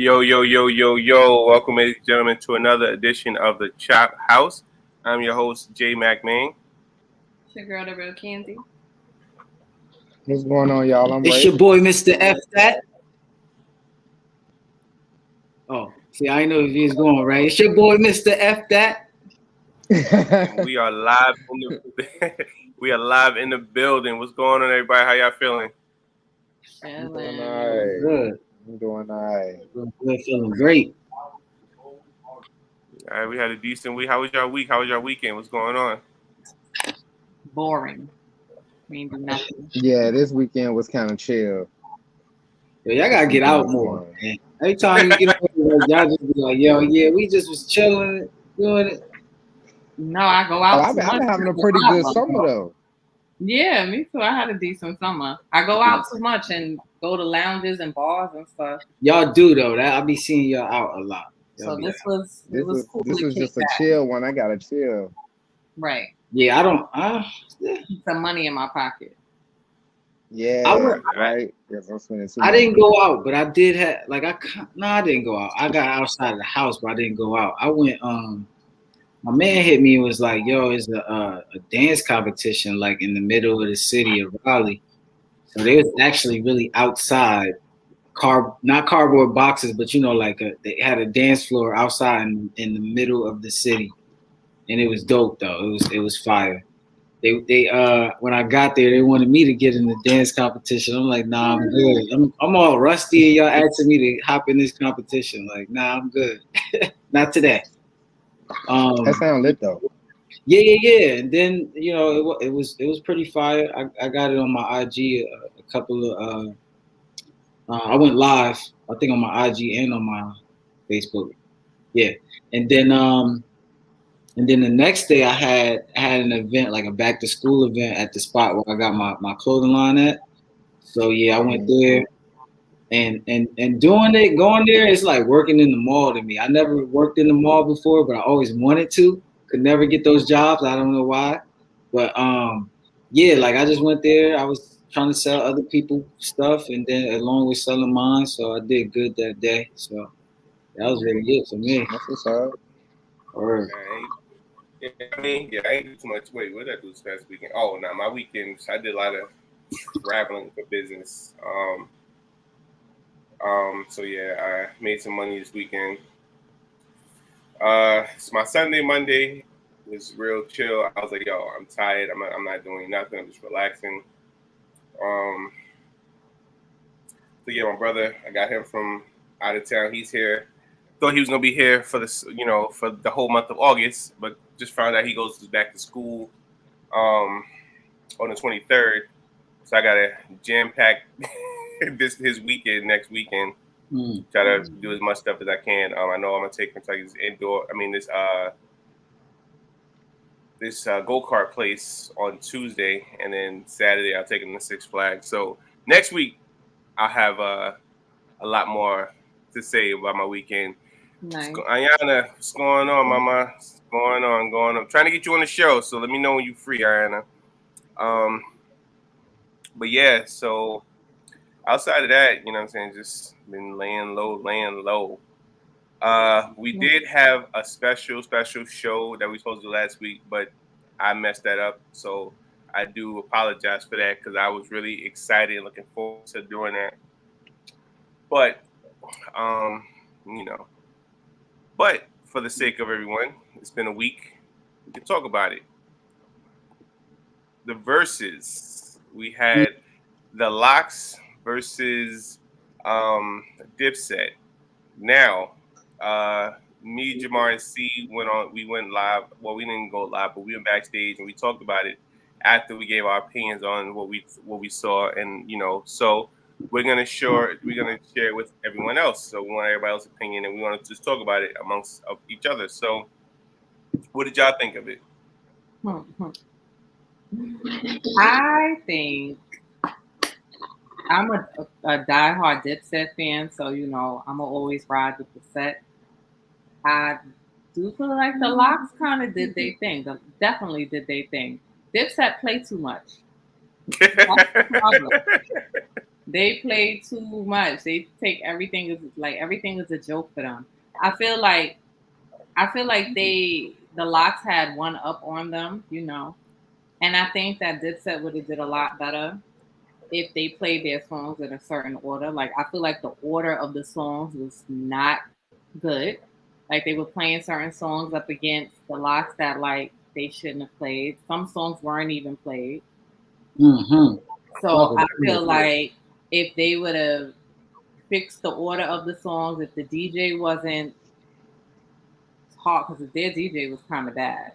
Yo, yo, yo, yo, yo. Welcome, ladies and gentlemen, to another edition of the Chop House. I'm your host, Jay McMahon. It's your girl, the real Candy. What's going on, y'all? I'm It's Ray. your boy, Mr. F. That. Oh, see, I know if he's going right. It's your boy, Mr. F. That. We are live in the we are live in the building. What's going on, everybody? How y'all feeling? I'm doing Chilling. all right. Good. I'm doing all right. We're feeling great. All right, we had a decent week. How was y'all week? How was y'all weekend? What's going on? Boring. We ain't do nothing. Yeah, this weekend was kind of chill. Yo, y'all gotta get out more, man. Every time you get out, y'all just be like, yo, yeah, we just was chilling, doing it. No, I go Oh, out I've too been much. having a pretty good summer though. Yeah, me too. I had a decent summer. I go out too much and go to lounges and bars and stuff. Y'all do though. That I be seeing y'all out a lot. Y'all So be this out. was it was cool. This to was kick just a back. chill one. I gotta chill. Right. Yeah, I don't. Some money in my pocket. Yeah, right. Yes, I'm spending too I much. didn't go out, but I did have I didn't go out. I got outside of the house, but I didn't go out. I went. My man hit me and was like, "Yo, it's a dance competition like in the middle of the city of Raleigh." So they was actually really outside, not cardboard boxes, but they had a dance floor outside in the middle of the city, and it was dope though. It was fire. They when I got there, they wanted me to get in the dance competition. I'm like, nah, I'm good. I'm all rusty, and y'all asking me to hop in this competition. Like, nah, I'm good. Not today. That sound lit though. Yeah. And then it was pretty fire. I got it on my IG. A couple of I went live. I think on my IG and on my Facebook. Yeah, and then the next day I had an event, like a back to school event at the spot where I got my clothing line at. So yeah, I went there and going there is like working in the mall to me. I never worked in the mall before, but I always wanted to. Could never get those jobs. I don't know why. But yeah, like I just went there. I was trying to sell other people stuff and then along with selling mine. So I did good that day. So that was really it for me. That's what's up. Or I ain't do too much. Wait, what did I do this past weekend? Oh, no, my weekends, I did a lot of traveling for business. So yeah, I made some money this weekend. It's my Sunday, Monday was real chill. I was like, yo, I'm tired. I'm not doing nothing. I'm just relaxing. So yeah, my brother, I got him from out of town. He's here. Thought he was gonna be here for this, for the whole month of August, but just found out he goes back to school on the 23rd. So I gotta jam pack his weekend next weekend. Try to do as much stuff as I can. I know I'm gonna take him to this indoor. I mean this go-kart place on Tuesday, and then Saturday I'll take him to Six Flags. So next week I'll have a lot more to say about my weekend. Nice. Ayana, what's going on, mama? What's going on? I'm trying to get you on the show, so let me know when you're free, Ayana. But yeah, so outside of that, you know what I'm saying, just been laying low. We did have a special show that we supposed to do last week, but I messed that up. So I do apologize for that because I was really excited and looking forward to doing that. But, but for the sake of everyone, it's been a week. We can talk about it. The verses. We had the Locks versus Dipset. Now, me, Jamar, and C we went live. Well, we didn't go live, but we went backstage and we talked about it after we gave our opinions on what we saw, and so we're gonna share with everyone else. So we want everybody else's opinion, and we want to just talk about it amongst each other. So, what did y'all think of it? I think I'm a diehard Dipset fan, so I'm gonna always ride with the set. I do feel like the Locks kind of did their thing. Definitely did their thing. Dipset play too much. That's the problem. They play too much. They take everything as like everything is a joke for them. I feel like the Locks had one up on them, you know. And I think that Dipset would have did a lot better if they played their songs in a certain order. Like I feel like the order of the songs was not good. Like they were playing certain songs up against the Locks that like they shouldn't have played. Some songs weren't even played. Mm-hmm. So I feel like if they would have fixed the order of the songs, if the DJ wasn't hot, because their DJ was kind of bad.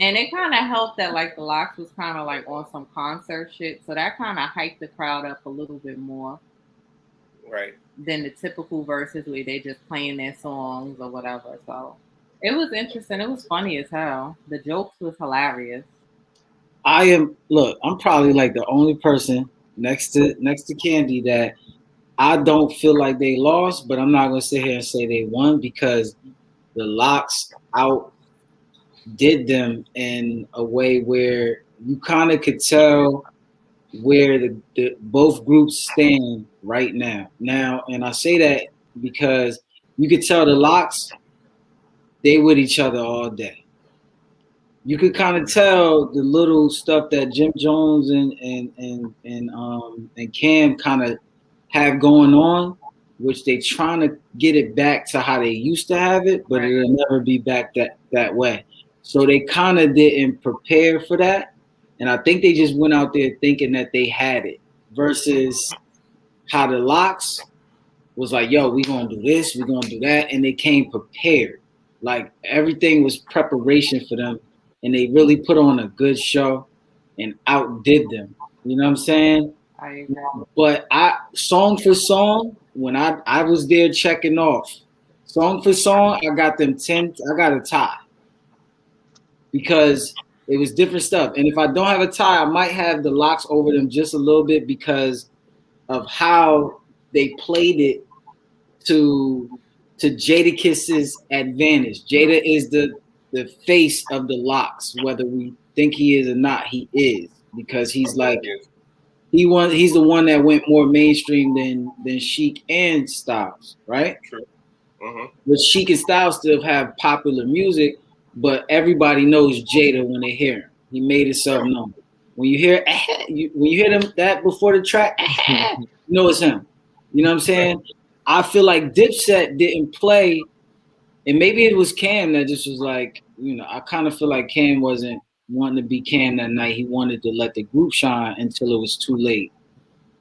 And it kind of helped that like the Locks was kind of like on some concert shit, so that kind of hyped the crowd up a little bit more, Right. Than the typical verses where they just playing their songs or whatever. So it was interesting. It was funny as hell. The jokes was hilarious. I'm probably like the only person next to Candy that I don't feel like they lost, but I'm not gonna sit here and say they won because the Locks outdid them in a way where you kind of could tell where the both groups stand right now. And I say that because you could tell the Locks, they with each other all day. You could kind of tell the little stuff that Jim Jones and Cam kind of have going on, which they trying to get it back to how they used to have it, but it'll never be back that way. So they kind of didn't prepare for that, and I think they just went out there thinking that they had it, versus how the Locks was like, "Yo, we gonna do this, we gonna do that," and they came prepared. Like everything was preparation for them, and they really put on a good show and outdid them. You know what I'm saying? I agree. But song for song, when I was there checking off, song for song, I got them 10. I got a tie because it was different stuff. And if I don't have a tie, I might have the Locks over them just a little bit because of how they played it to Jadakiss's advantage. Jada is the face of the Locks, whether we think he is or not. He is, because he's like he's the one that went more mainstream than Sheik and Styles, right? True. Mm-hmm. But Sheik and Styles still have popular music, but everybody knows Jada when they hear him. He made himself known. When you hear when you hear them that before the track, you know it's him. You know what I'm saying? I feel like Dipset didn't play, and maybe it was Cam that just was like, you know, I kind of feel like Cam wasn't wanting to be Cam that night. He wanted to let the group shine until it was too late.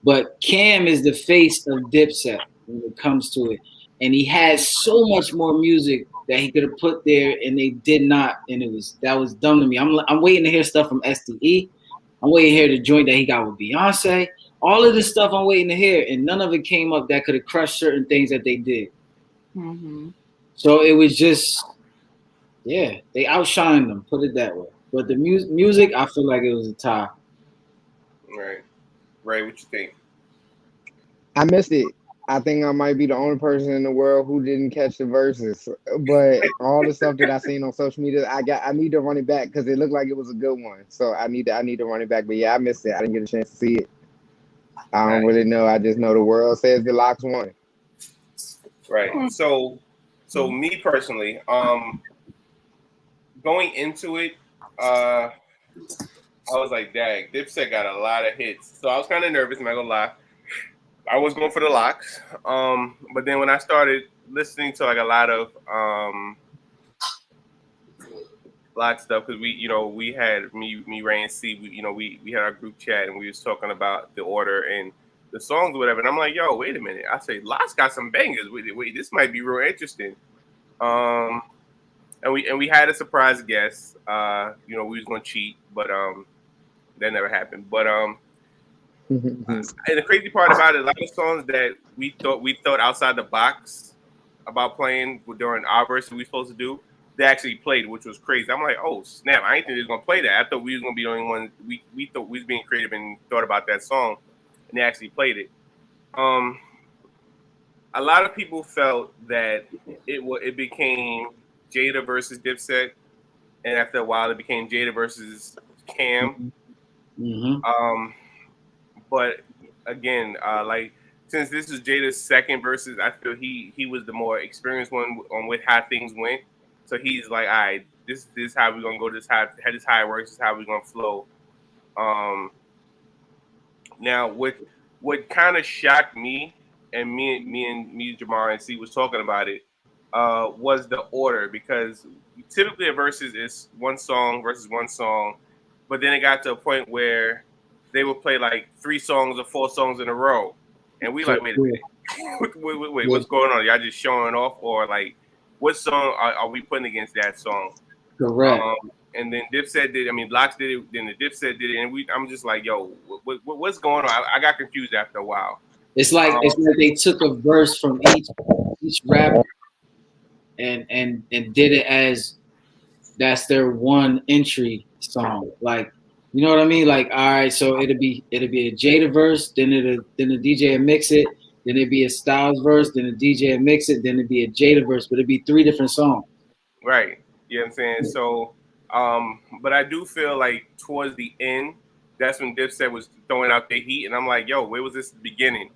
But Cam is the face of Dipset when it comes to it. And he has so much more music that he could have put there, and they did not. And that was dumb to me. I'm waiting to hear stuff from SDE. I'm waiting to hear the joint that he got with Beyonce. All of this stuff I'm waiting to hear, and none of it came up that could have crushed certain things that they did. Mm-hmm. So it was just, yeah, they outshined them, put it that way. But the music, I feel like it was a tie. Right. Ray, what you think? I missed it. I think I might be the only person in the world who didn't catch the verses. But all the stuff that I seen on social media, I need to run it back because it looked like it was a good one. So I need to run it back. But yeah, I missed it. I didn't get a chance to see it. I don't really know. I just know the world says the Locks won. Right. So me personally, going into it, I was like, dang, Dipset got a lot of hits. So I was kind of nervous, I'm not gonna lie. I was going for the Locks. But then when I started listening to like a lot of Lock stuff, because we had me, Ray, and C, we had our group chat and we was talking about the order and the songs or whatever. And I'm like, yo, wait a minute. I say Lock's got some bangers. Wait, this might be real interesting. And we had a surprise guest. We was gonna cheat, but that never happened. But and the crazy part about it, a lot of songs that we thought outside the box about playing during our verse we were supposed to do, they actually played, which was crazy. I'm like, oh snap! I didn't think they was gonna play that. I thought we was gonna be the only one. We thought we was being creative and thought about that song, and they actually played it. A lot of people felt that it became Jada versus Dipset, and after a while, it became Jada versus Cam. Mm-hmm. But again, like since this is Jada's second versus, I feel he was the more experienced one on with how things went. So he's like, all right, this is how we're gonna go. This how it works. This is how we're gonna flow. Um, Now, what kind of shocked me, and me, Jamar and C was talking about it, was the order, because typically a versus is one song versus one song, but then it got to a point where they would play like 3 songs or 4 songs in a row, and we like, wait a minute, wait, what's going on? Y'all just showing off, or like, what song are we putting against that song? Correct. And then Dipset did. I mean, Locks did it. Then the Dipset did it, and I'm just like, yo, what's going on? I got confused after a while. It's like they took a verse from each rapper and did it as that's their one entry song. Like, you know what I mean? Like, all right, so it'll be a Jada verse, then the DJ will mix it, then it'd be a Styles verse, then the DJ will mix it, then it'd be a Jada verse, but it'd be 3 different songs. Right. You know what I'm saying? So, but I do feel like towards the end, that's when Dipset was throwing out the heat, and I'm like, yo, where was this at the beginning?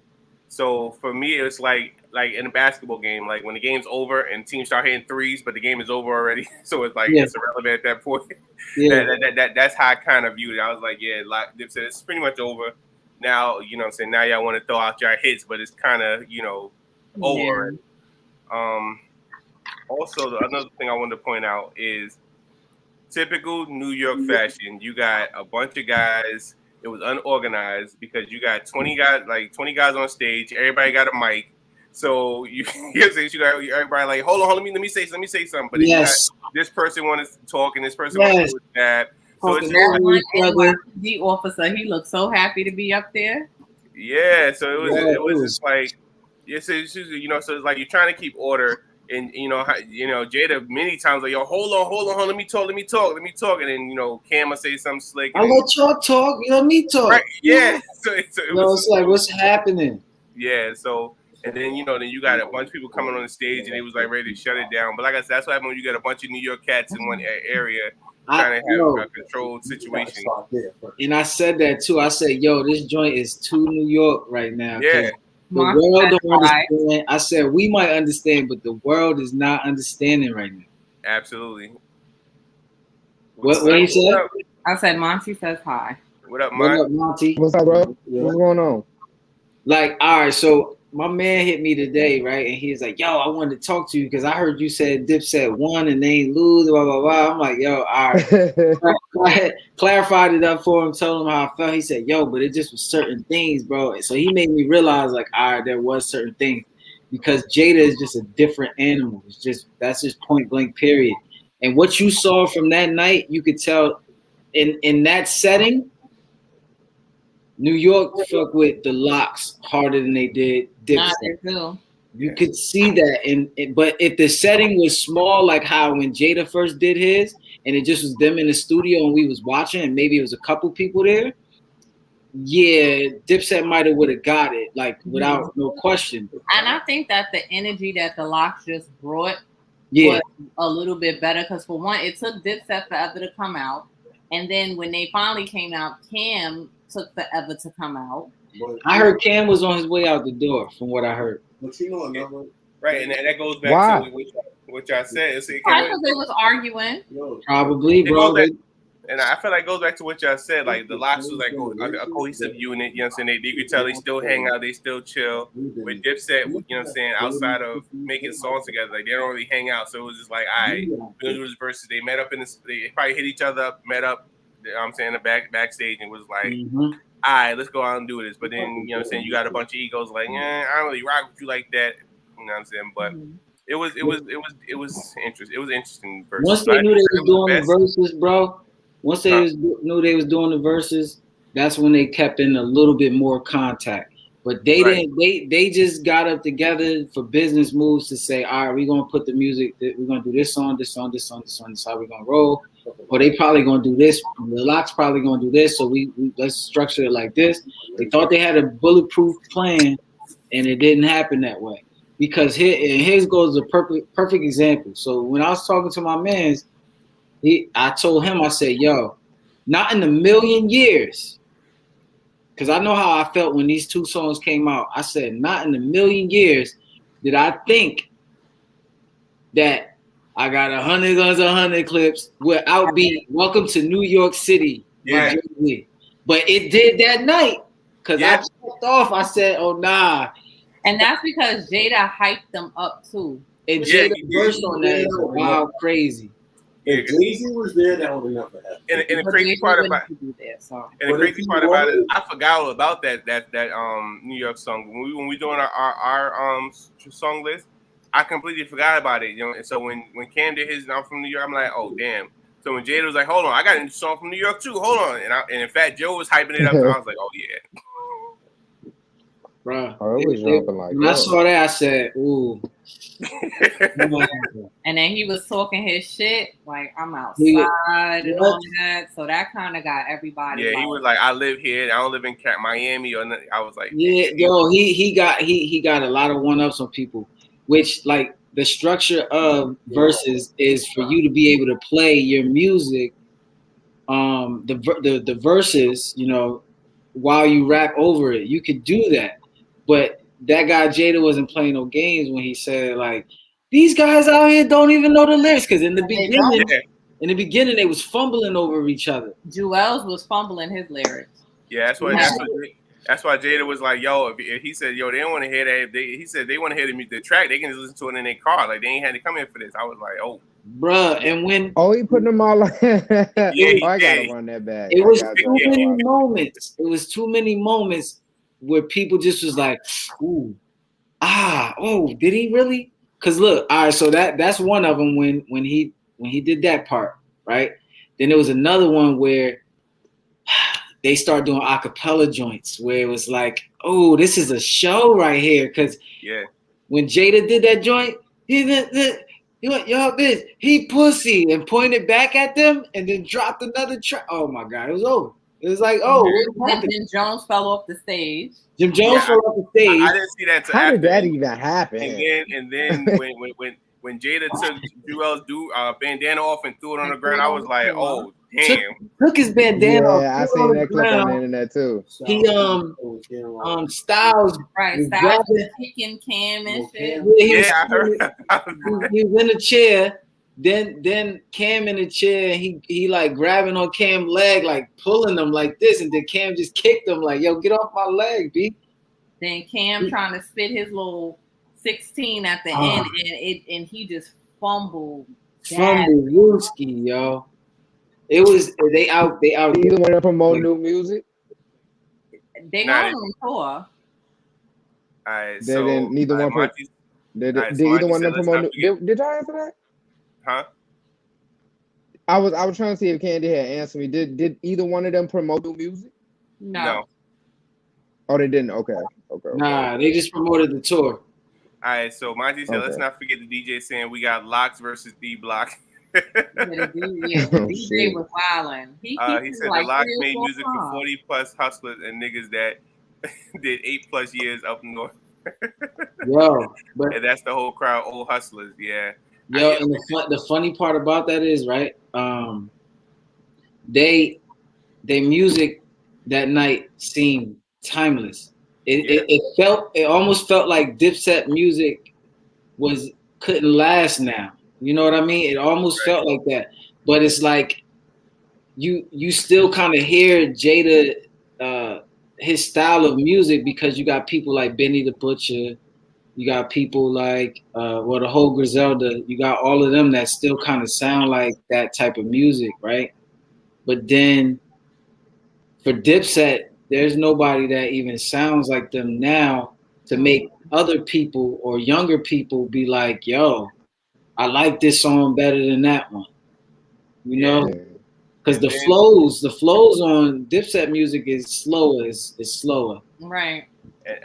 So for me, it's like in a basketball game, like when the game's over and teams start hitting threes, but the game is over already. So it's like it's irrelevant at that point. Yeah. That's how I kind of viewed it. I was like, yeah, like Dipset, it's pretty much over. Now, you know what I'm saying? Now y'all want to throw out your hits, but it's kind of, you know, over. Yeah. Also, another thing I wanted to point out is typical New York fashion. You got a bunch of guys. It was unorganized because you got 20 guys on stage. Everybody got a mic. So you got everybody like, hold on, let me say something. But then this person wanted to talk and this person wanted to do that. So it's the officer, he looked so happy to be up there. Yeah, so it was just like, yes, you know, so it's like you're trying to keep order. And you know, Jada many times like, yo, hold on, let me talk, and then you know, Cam will say something slick. I let y'all talk, you let me talk. Right? Yeah. So it's like, what's happening? Yeah. So and then you know, then you got a bunch of people coming on the stage, and it was like ready to shut it down. But like I said, that's what happened when you got a bunch of New York cats in one area trying to have a controlled situation. And I said that too. I said, yo, this joint is too New York right now. Yeah. The world don't understand. I said we might understand, but the world is not understanding right now. Absolutely. What you said? I said Monty says hi. What up, Monty? What's up, bro? What's going on? Like, all right, so my man hit me today, right? And he's like, yo, I wanted to talk to you because I heard you said Dipset won and they ain't lose, blah, blah, blah. I'm like, yo, all right. Clarified it up for him, told him how I felt. He said, yo, but it just was certain things, bro. So he made me realize, like, all right, there was certain things because Jada is just a different animal. That's just point blank, period. And what you saw from that night, you could tell in that setting, New York fuck with the Locks harder than they did Dipset. You could see that, but if the setting was small, like how when Jada first did his, and it just was them in the studio and we was watching, and maybe it was a couple people there, yeah, Dipset might have would have got it, like without no question. And I think that the energy that the Locks just brought was a little bit better because for one, it took Dipset forever to come out, and then when they finally came out, Cam took forever to come out. I heard Cam was on his way out the door, from what I heard. But you know, right, and that goes back to what y'all said. Probably because they was arguing. Probably, bro. And I feel like it goes back to what y'all said. Like the Locks was like a cohesive unit. You know what I'm saying? You could tell they still hang out, they still chill. With Dipset, you know what I'm saying? Outside of making songs together, like they don't really hang out. So it was just like, all right, we're gonna do this versus. They met up they probably hit each other up, met up. You know what I'm saying, the backstage, and was like, all right, let's go out and do this. But then, you know what I'm saying, you got a bunch of egos like, I don't really rock with you like that. You know what I'm saying? But it was interesting. It was interesting. Versus. Once they knew they was doing the verses, bro. Once they knew they was doing the verses, that's when they kept in a little bit more contact. But they didn't. They just got up together for business moves to say, all right, we're gonna put the music. We're gonna do this song. This is how we're gonna roll. Or they probably gonna do this. The Locks probably gonna do this. So we let's structure it like this. They thought they had a bulletproof plan, and it didn't happen that way. Because his goes a perfect example. So when I was talking to my mans, I told him, I said, yo, not in a million years because I know how I felt when these two songs came out. I said, not in a million years did I think that I got 100 guns, 100 clips will outbeat "Welcome to New York City" by Jay-Z. But it did that night because I checked off. I said, "Oh nah," and that's because Jada hyped them up too. and Jada verse on that is wild, crazy. If Jay-Z was there, that would have never happened. And the crazy part about it, I forgot all about that New York song. When we doing our song list, I completely forgot about it. You know, and so when Cam did his "I'm from New York," I'm like, oh damn. So when Jada was like, hold on, I got a song from New York too. Hold on, and in fact, Joe was hyping it up, and I was like, oh yeah. Bro, when I saw that, I said, "Ooh." And then he was talking his shit, like I'm outside and all that. So that kind of got everybody. Yeah, he was like, I live here. I don't live in Miami or nothing. I was like, yeah, yo, he got a lot of one-ups on people, which like the structure of verses is for you to be able to play your music, the verses, you know, while you rap over it. You could do that. But that guy Jada wasn't playing no games when he said like, these guys out here don't even know the lyrics, because in the beginning they was fumbling over each other. Jewels was fumbling his lyrics. Yeah, that's why Jada was like, yo, if he said, yo, they don't want to hear that. He said they want to hear the track. They can just listen to it in their car. Like they ain't had to come in for this. I was like, oh, bruh. And when he put them all like, I gotta run that back. It was too many moments. It was too many moments where people just was like, ooh, did he really? Because look, all right, so that's one of them when he did that part, right? Then there was another one where they start doing acapella joints where it was like, oh, this is a show right here. Because when Jada did that joint, y'all bitch, he pussy, and pointed back at them and then dropped another track. Oh my God, it was over. It was like, Jim Jones fell off the stage. Jim Jones fell off the stage. I didn't see that. How did that even happen? And then when Jada took Jewel's bandana off and threw it on the ground, I was like, oh damn. Took his bandana off. Yeah, I seen that clip on the internet too. He Styles was kicking Cam and shit. I heard. He was in a chair. Then Cam in the chair, he like grabbing on Cam's leg, like pulling him like this, and then Cam just kicked him like, yo, get off my leg, B. Then Cam trying to spit his little 16 at the end, and he just fumbled. Wooski, yo. It was they out. Either one to promote new music. They going on tour. All right, so neither one. Did either one of them promote? Did y'all answer that? Huh? I was trying to see if Candy had answered me. Did either one of them promote new music? No. Oh, they didn't. Okay. Nah, they just promoted the tour. All right, so Monty said, let's not forget the DJ saying we got Locks versus D Block. The DJ was wilding. He said the Locks made music for 40 plus hustlers and niggas that did 8+ years up north. Yo, and that's the whole crowd, old hustlers. Yeah. Yo, and the funny part about that is, right? They music that night seemed timeless. It almost felt like Dipset music couldn't last now. You know what I mean? It almost felt like that. But it's like you still kind of hear Jada his style of music, because you got people like Benny the Butcher. You got people like, the whole Griselda. You got all of them that still kind of sound like that type of music, right? But then for Dipset, there's nobody that even sounds like them now to make other people or younger people be like, yo, I like this song better than that one. You know? Because the flows on Dipset music is slower. It's slower. Right.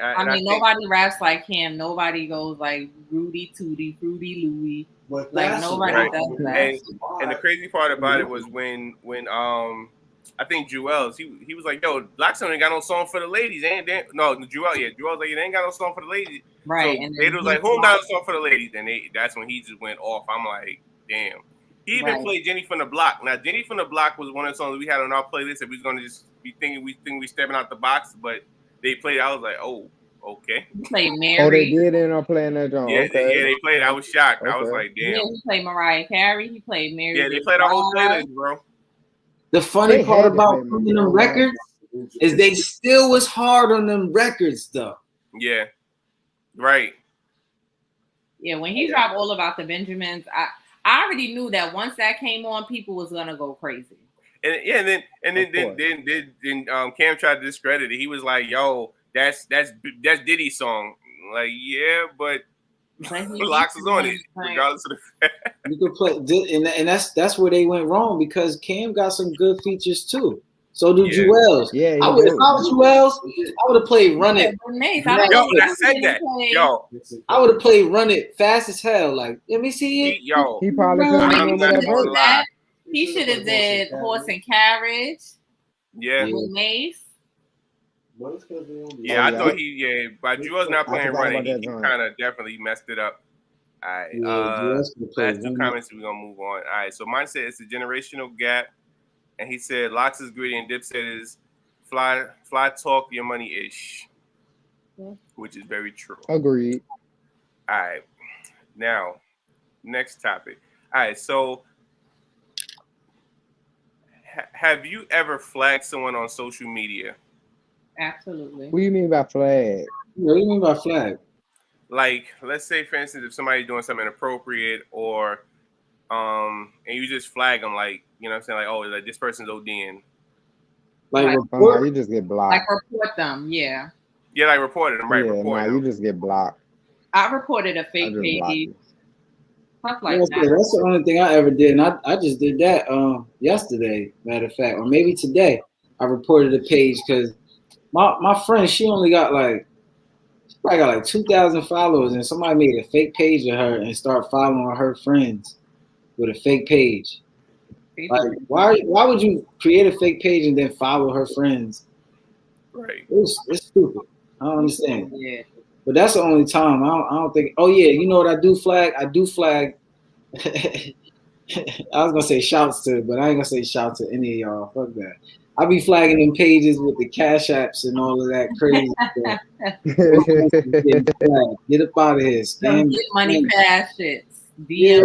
I mean, nobody raps like him. Nobody goes like Rudy Tootie, Fruity Louie. Like nobody does that. And the crazy part about it was when I think Jewels, he was like, yo, Blackstone ain't got no song for the ladies. Jewels like, they ain't got no song for the ladies. Right. So and they was like, who got a song for the ladies? And that's when he just went off. I'm like, damn. He even Right. played Jenny from the Block. Now, Jenny from the Block was one of the songs we had on our playlist that we was gonna just be thinking we stepping out the box, but they played it. I was like, oh, okay. He played Oh, they Mary. did end up playing that joint. Yeah, Okay. they played it. I was shocked. I was Okay. like, Yeah, damn. he played Mariah Carey. He played Mary. Yeah, they J. played our whole Blige. playlist, bro. The funny They part had to about play putting them Mariah. records is they still was hard on them records though. Yeah, right. Yeah, when he dropped All About the Benjamins, I already knew that once that came on, people was gonna go crazy. And yeah, and Of course. then Cam tried to discredit it. He was like, "Yo, that's Diddy's song." Like, yeah, but But he Locks was on it, regardless of the fact. You could play, and that's where they went wrong because Cam got some good features too. So do Yeah. Jewels. Yeah, he If I was do. Jewels, I would have played Run Yeah, It. Mace, Yo, I don't Yo, think I he said didn't that. play- Yo, I would have played Run It fast as hell. Like, let me see it. He probably couldn't I'm remember not that gonna verse. lie. He should have did Horse and Carriage Yeah, Yeah. with Mace. yeah. I yeah. thought by Jewel's not I playing forgot Running, about that he joint. kind of definitely messed it up. All right. Yeah, Jewels could play Last two Run It. comments, we're gonna move on. All right. So mine said it's a generational gap, and he said Locks is gritty and Dipset is fly talk your money ish, Yeah. which is very true. Agreed. All right. Now, next topic. All right. So, have you ever flagged someone on social media? Absolutely. What do you mean by flag? What do you mean by flag? Like, let's say, for instance, if somebody's doing something inappropriate, or and you just flag them, like, you know what I'm saying, like, oh, like this person's ODing. Like Like- Oh, no, report? you just get blocked. Like report them, yeah. Yeah, like reported them, right? Yeah, Reported no, them. you just get blocked. I reported a I fake just blocked page, you. stuff like Yeah, that. that's the only thing I ever did, and I just did that yesterday, matter of fact, or maybe today. I reported a page because my friend, she only got like, she probably got like 2,000 followers, and somebody made a fake page of her and start following her friends with a fake page. Like, why would you create a fake page and then follow her friends? Right. It's stupid. I don't understand. Yeah. But that's the only time. I don't think. Oh yeah, you know what I do flag? I do flag. I was gonna say shouts to, but I ain't gonna say shout to any of y'all. Fuck that. I be flagging them pages with the cash apps and all of that crazy stuff. Get up out of here. Some Scam. Get Money Pass shits. Yeah.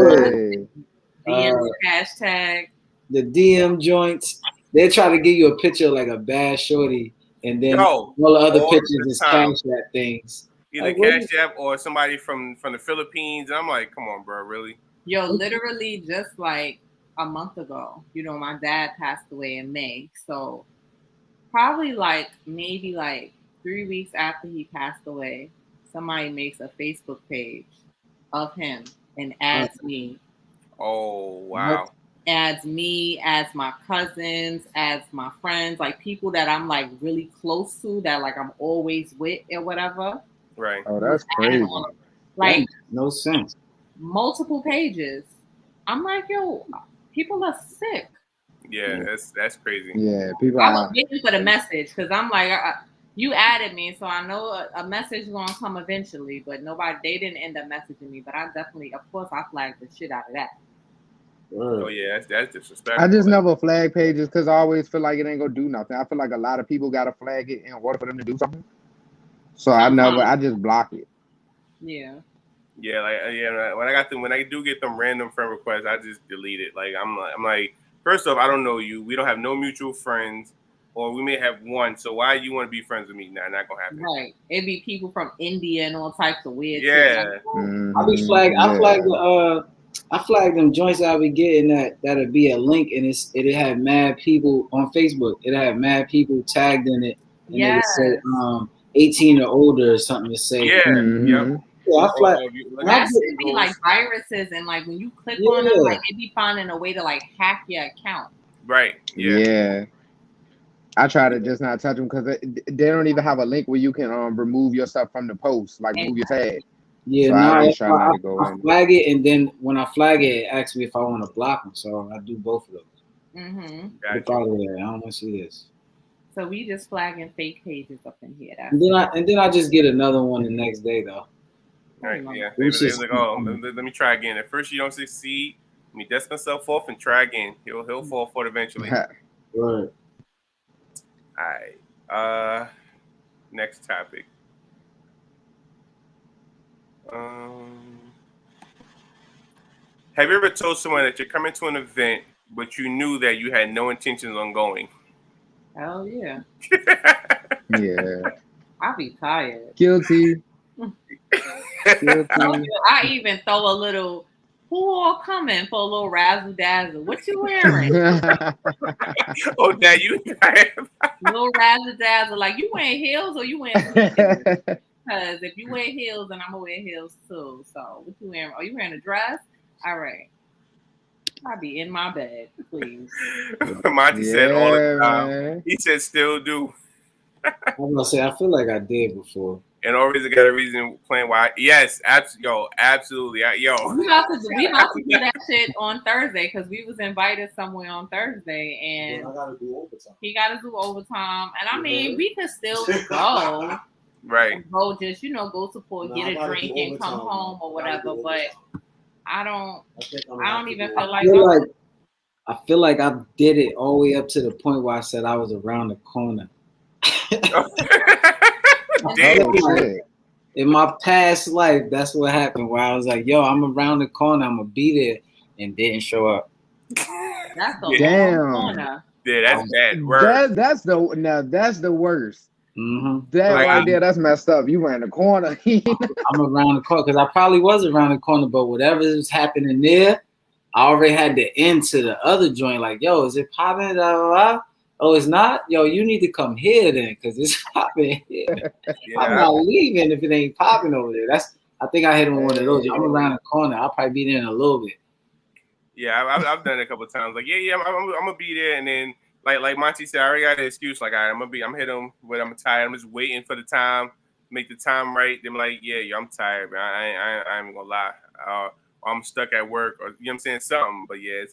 DM hashtag. The DM joints. They try to give you a picture like a bad shorty, and then Yo, all the other all pictures the is time. cash app things. Either Like, what Cash App or somebody from the Philippines. And I'm like, come on, bro, really? Yo, literally just like a month ago, you know, my dad passed away in May. So probably like maybe like 3 weeks after he passed away, somebody makes a Facebook page of him and adds me. Oh, wow. Adds me, adds my cousins, adds my friends, like people that I'm like really close to, that like I'm always with or whatever. Right. Oh, that's crazy. Like That makes no sense. multiple pages. I'm like, yo, people are sick. Yeah, that's crazy. Yeah, people I was are. waiting for the message because I'm like, you added me, so I know a message is gonna come eventually. But they didn't end up messaging me. But I definitely, of course, I flagged the shit out of that. Oh, yeah, that's disrespectful. I just never flag pages because I always feel like it ain't gonna do nothing. I feel like a lot of people gotta flag it in order for them to do something. So I just block it. Yeah. Yeah, when I do get them random friend requests, I just delete it. Like I'm like, first off, I don't know you. We don't have no mutual friends, or we may have one. So why you want to be friends with me? Nah, not gonna happen. Right. It'd be people from India and all types of weird Yeah. shit. I be flag. I flag them joints I be getting that'll be a link and it'll have mad people on Facebook. It'll have mad people tagged in it. And Yes. it'll say 18 or older or something to say. Yeah. Mhm. Yep. Yeah, I flag. That should be like viruses, and like when you click on them, like it be finding a way to like hack your account. Right. Yeah. Yeah. I try to just not touch them because they don't even have a link where you can remove yourself from the post, like remove your tag. Yeah, So I just try not to go I in. flag it, and then when I flag it, it asks me if I want to block them. So I do both of those. Mm-hmm. Get out of there. I don't want to see this. So we just flagging fake pages up in here. That's And then I just get another one the next day though. Right. Yeah. It's just- Like, oh, let me try again. At first you don't succeed, Let me dust myself off and try again. He'll fall for it eventually. Right. All right. Next topic. Have you ever told someone that you're coming to an event, but you knew that you had no intentions on going? Hell yeah. Yeah. I'll be tired. Guilty. I even throw a little, who all coming for a little razzle dazzle? What you wearing? Oh, Dad, you Little razzle dazzle. Like, you wearing heels or you wearing sneakers? Because if you wear heels, then I'm going to wear heels too. So, what you wearing? Are you wearing a dress? All right. I'll be in my bed, please. Monty said all the time. Man. He said still do. I'm gonna say I feel like I did before. And always got a reason playing why. Yes, absolutely. We about to do that shit on Thursday because we was invited somewhere on Thursday and I gotta do overtime. he got to do overtime. And I mean, we could still go. Right. Go just, go support, get a drink and come home or whatever. But I don't even feel like I feel like I did it all the way up to the point where I said I was around the corner. In my past life, that's what happened. Where I was like, "Yo, I'm around the corner. I'm gonna be there," and didn't show up. That's the Damn. corner. Yeah, that's bad. Word. That's the worst. Mm-hmm. That right there, that's messed up. You ran the corner. I'm around the corner because I probably was around the corner, but whatever was happening there, I already had the end to the other joint. Like, yo, is it popping? Oh, it's not? Yo, you need to come here then because it's popping here. Yeah. I'm not leaving if it ain't popping over there. I think I hit on one of those. I'm around the corner. I'll probably be there in a little bit. Yeah, I've done it a couple of times. Like, I'm gonna be there, and then like Monty said, I already got an excuse. Like, I'm hitting when I'm tired. I'm just waiting for the time, make the time right. Then like, I'm tired, man. I ain't gonna lie. Or I'm stuck at work, or I'm saying something. But yeah,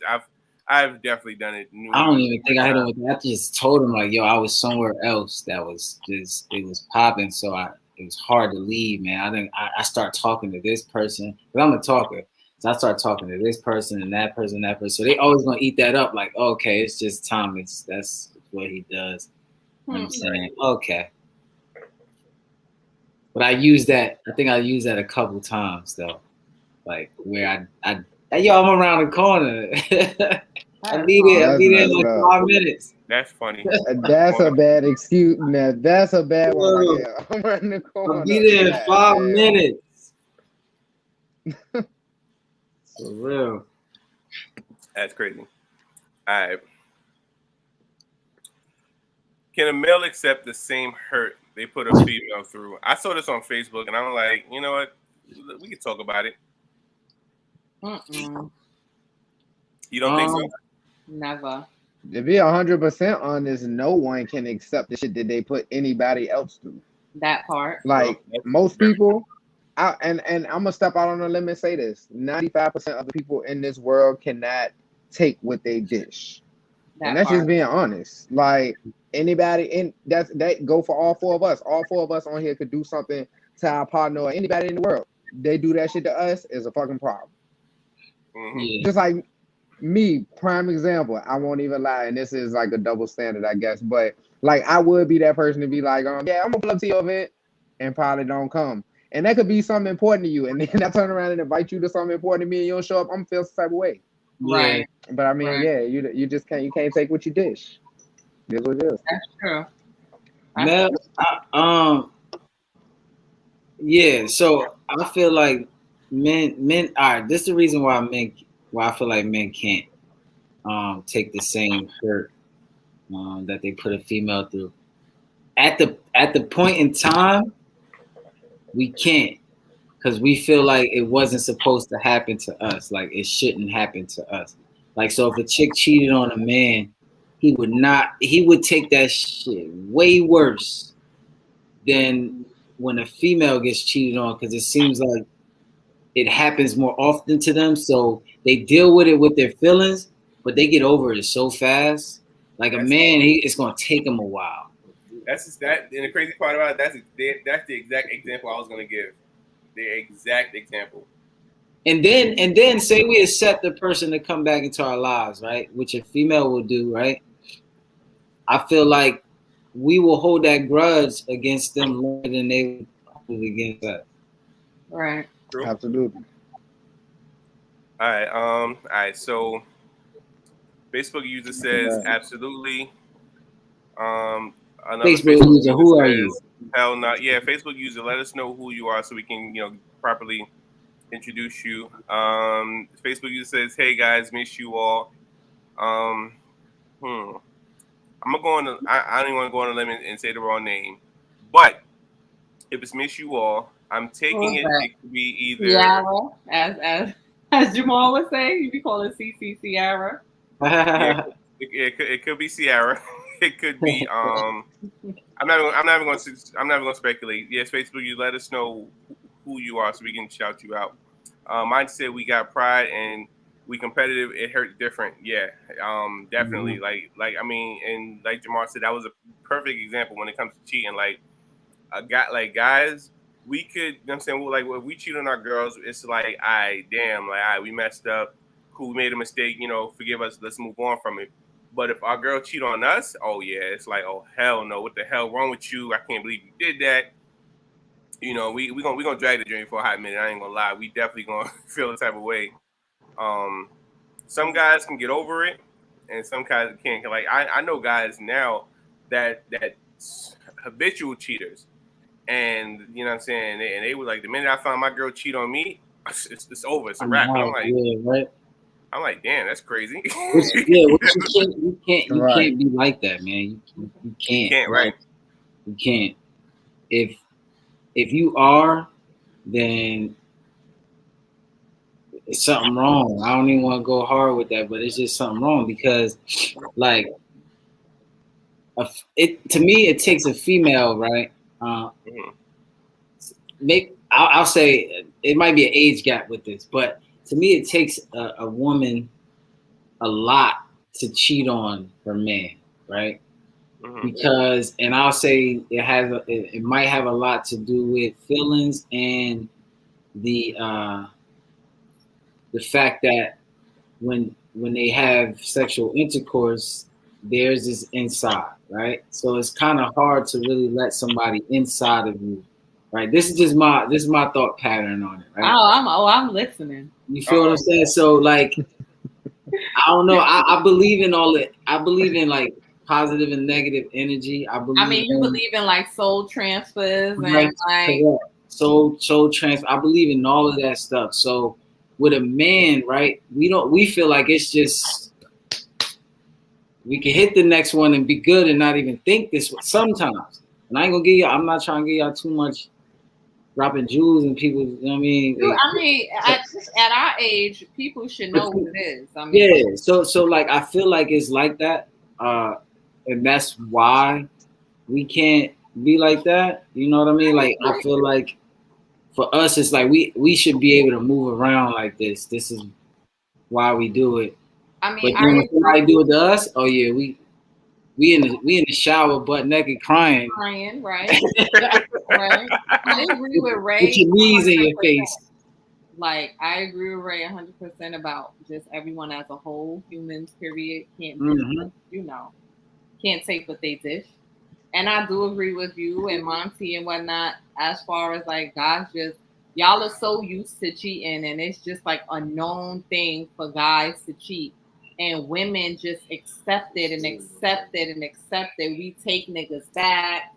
I've definitely done it. I don't even think I hit him with that. I just told him like, yo, I was somewhere else that was just it was popping, so it was hard to leave, man. I start talking to this person, but I'm a talker. So I start talking to this person and that person, and that person. So they always gonna eat that up, like, okay, it's just Tom. That's what he does. I'm saying, okay. But I think I used that a couple times though, like where I'm around the corner. I'll be there in like 5 minutes. That's funny. That's a bad excuse. Now, that's a bad one. Right there. I'm around the corner. I'll be there in 5 minutes. For real. That's crazy. All right. Can a male accept the same hurt they put a female through? I saw this on Facebook, and I'm like, you know what? We can talk about it. You don't think so? Never. To be 100% honest, no one can accept the shit that they put anybody else through. That part. Like most people, and I'm gonna step out on a limb and say this: 95% of the people in this world cannot take what they dish, and that's just being honest. Like anybody that go for all four of us. All four of us on here could do something to our partner or anybody in the world. They do that shit to us is a fucking problem. Mm-hmm. Just like me, prime example. I won't even lie, and this is like a double standard, I guess. But like, I would be that person to be like, yeah, I'm gonna pull up to your event, and probably don't come. And that could be something important to you, and then I turn around and invite you to something important to me, and you don't show up. I'm gonna feel some type of way. Right. But I mean, yeah, you just can't. You can't take what you dish. That's what it is. That's true. Yeah. So I feel like men. All right. This is the reason why I feel like men can't take the same hurt that they put a female through. At the point in time, we can't, because we feel like it wasn't supposed to happen to us. Like it shouldn't happen to us. Like, so if a chick cheated on a man, he would take that shit way worse than when a female gets cheated on, because it seems like it happens more often to them. So they deal with it with their feelings, but they get over it so fast. Like a man, it's gonna take him a while. That's just that, and the crazy part about it, that's the exact example I was gonna give. The exact example. And then say we accept the person to come back into our lives, right? Which a female will do, right? I feel like we will hold that grudge against them more than they would hold it against us. Right. True. Absolutely. All right. All right. So, Facebook user says absolutely. Another Facebook user, who are you? Hell no. Yeah, Facebook user, let us know who you are so we can, properly introduce you. Facebook user says, "Hey guys, miss you all." I'm gonna go on. I don't even want to go on a limb and say the wrong name, but if it's miss you all, I'm taking it. It could be either Ciara, as Jamal would say, you be calling CC Ciara. Yeah, it could be Ciara. It could be I'm not even gonna speculate. Yes, Facebook, you let us know who you are so we can shout you out. Mine said we got pride and we competitive. It hurt different. Yeah, definitely. Like I mean, and like Jamar said, that was a perfect example when it comes to cheating. Like guys, we could. You know what I'm saying, well, like if we cheat on our girls, it's like, damn, like we messed up. Cool, we made a mistake. Forgive us. Let's move on from it. But if our girl cheat on us, oh yeah, it's like, oh hell no, what the hell wrong with you? I can't believe you did that. We gonna drag the journey for a hot minute. I ain't gonna lie, we definitely gonna feel the type of way. Some guys can get over it, and some guys can't. Like I know guys now that habitual cheaters, and you know what I'm saying, and they were like, the minute I found my girl cheat on me, it's over, it's a wrap. And I'm like, yeah, right. I'm like, damn, that's crazy. You can't be like that, man. You can't. You can't, right? You can't. If you are, then it's something wrong. I don't even want to go hard with that, but it's just something wrong because, like, to me, it takes a female, right? I'll say it might be an age gap with this, but to me, it takes a woman a lot to cheat on her man, right? Because, and I'll say it might have a lot to do with feelings and the fact that when they have sexual intercourse, theirs is inside, right? So it's kind of hard to really let somebody inside of you, right? This is my thought pattern on it, right? I'm listening. You feel what I'm saying? So like, I don't know. I believe in all it. I believe in like positive and negative energy. You believe in like soul transfers and like soul transfer. I believe in all of that stuff. So with a man, right? We feel like it's just we can hit the next one and be good and not even think this way sometimes. And I'm not trying to give y'all too much dropping jewels and people, you know what I mean? At our age, people should know what it is. Yeah. So like I feel like it's like that. And that's why we can't be like that. You know what I mean? Like I feel like for us, it's like we should be able to move around like this. This is why we do it. But when somebody do it to us, oh yeah, we in the shower butt naked crying, right? Right. I agree with Ray. With your knees in your face. Like I agree with Ray 100% about just everyone as a whole. Humans, period, can't can't take what they dish. And I do agree with you and Monty and whatnot as far as like guys y'all are so used to cheating and it's just like a known thing for guys to cheat. And women just accept it and accept it and accept it. We take niggas back.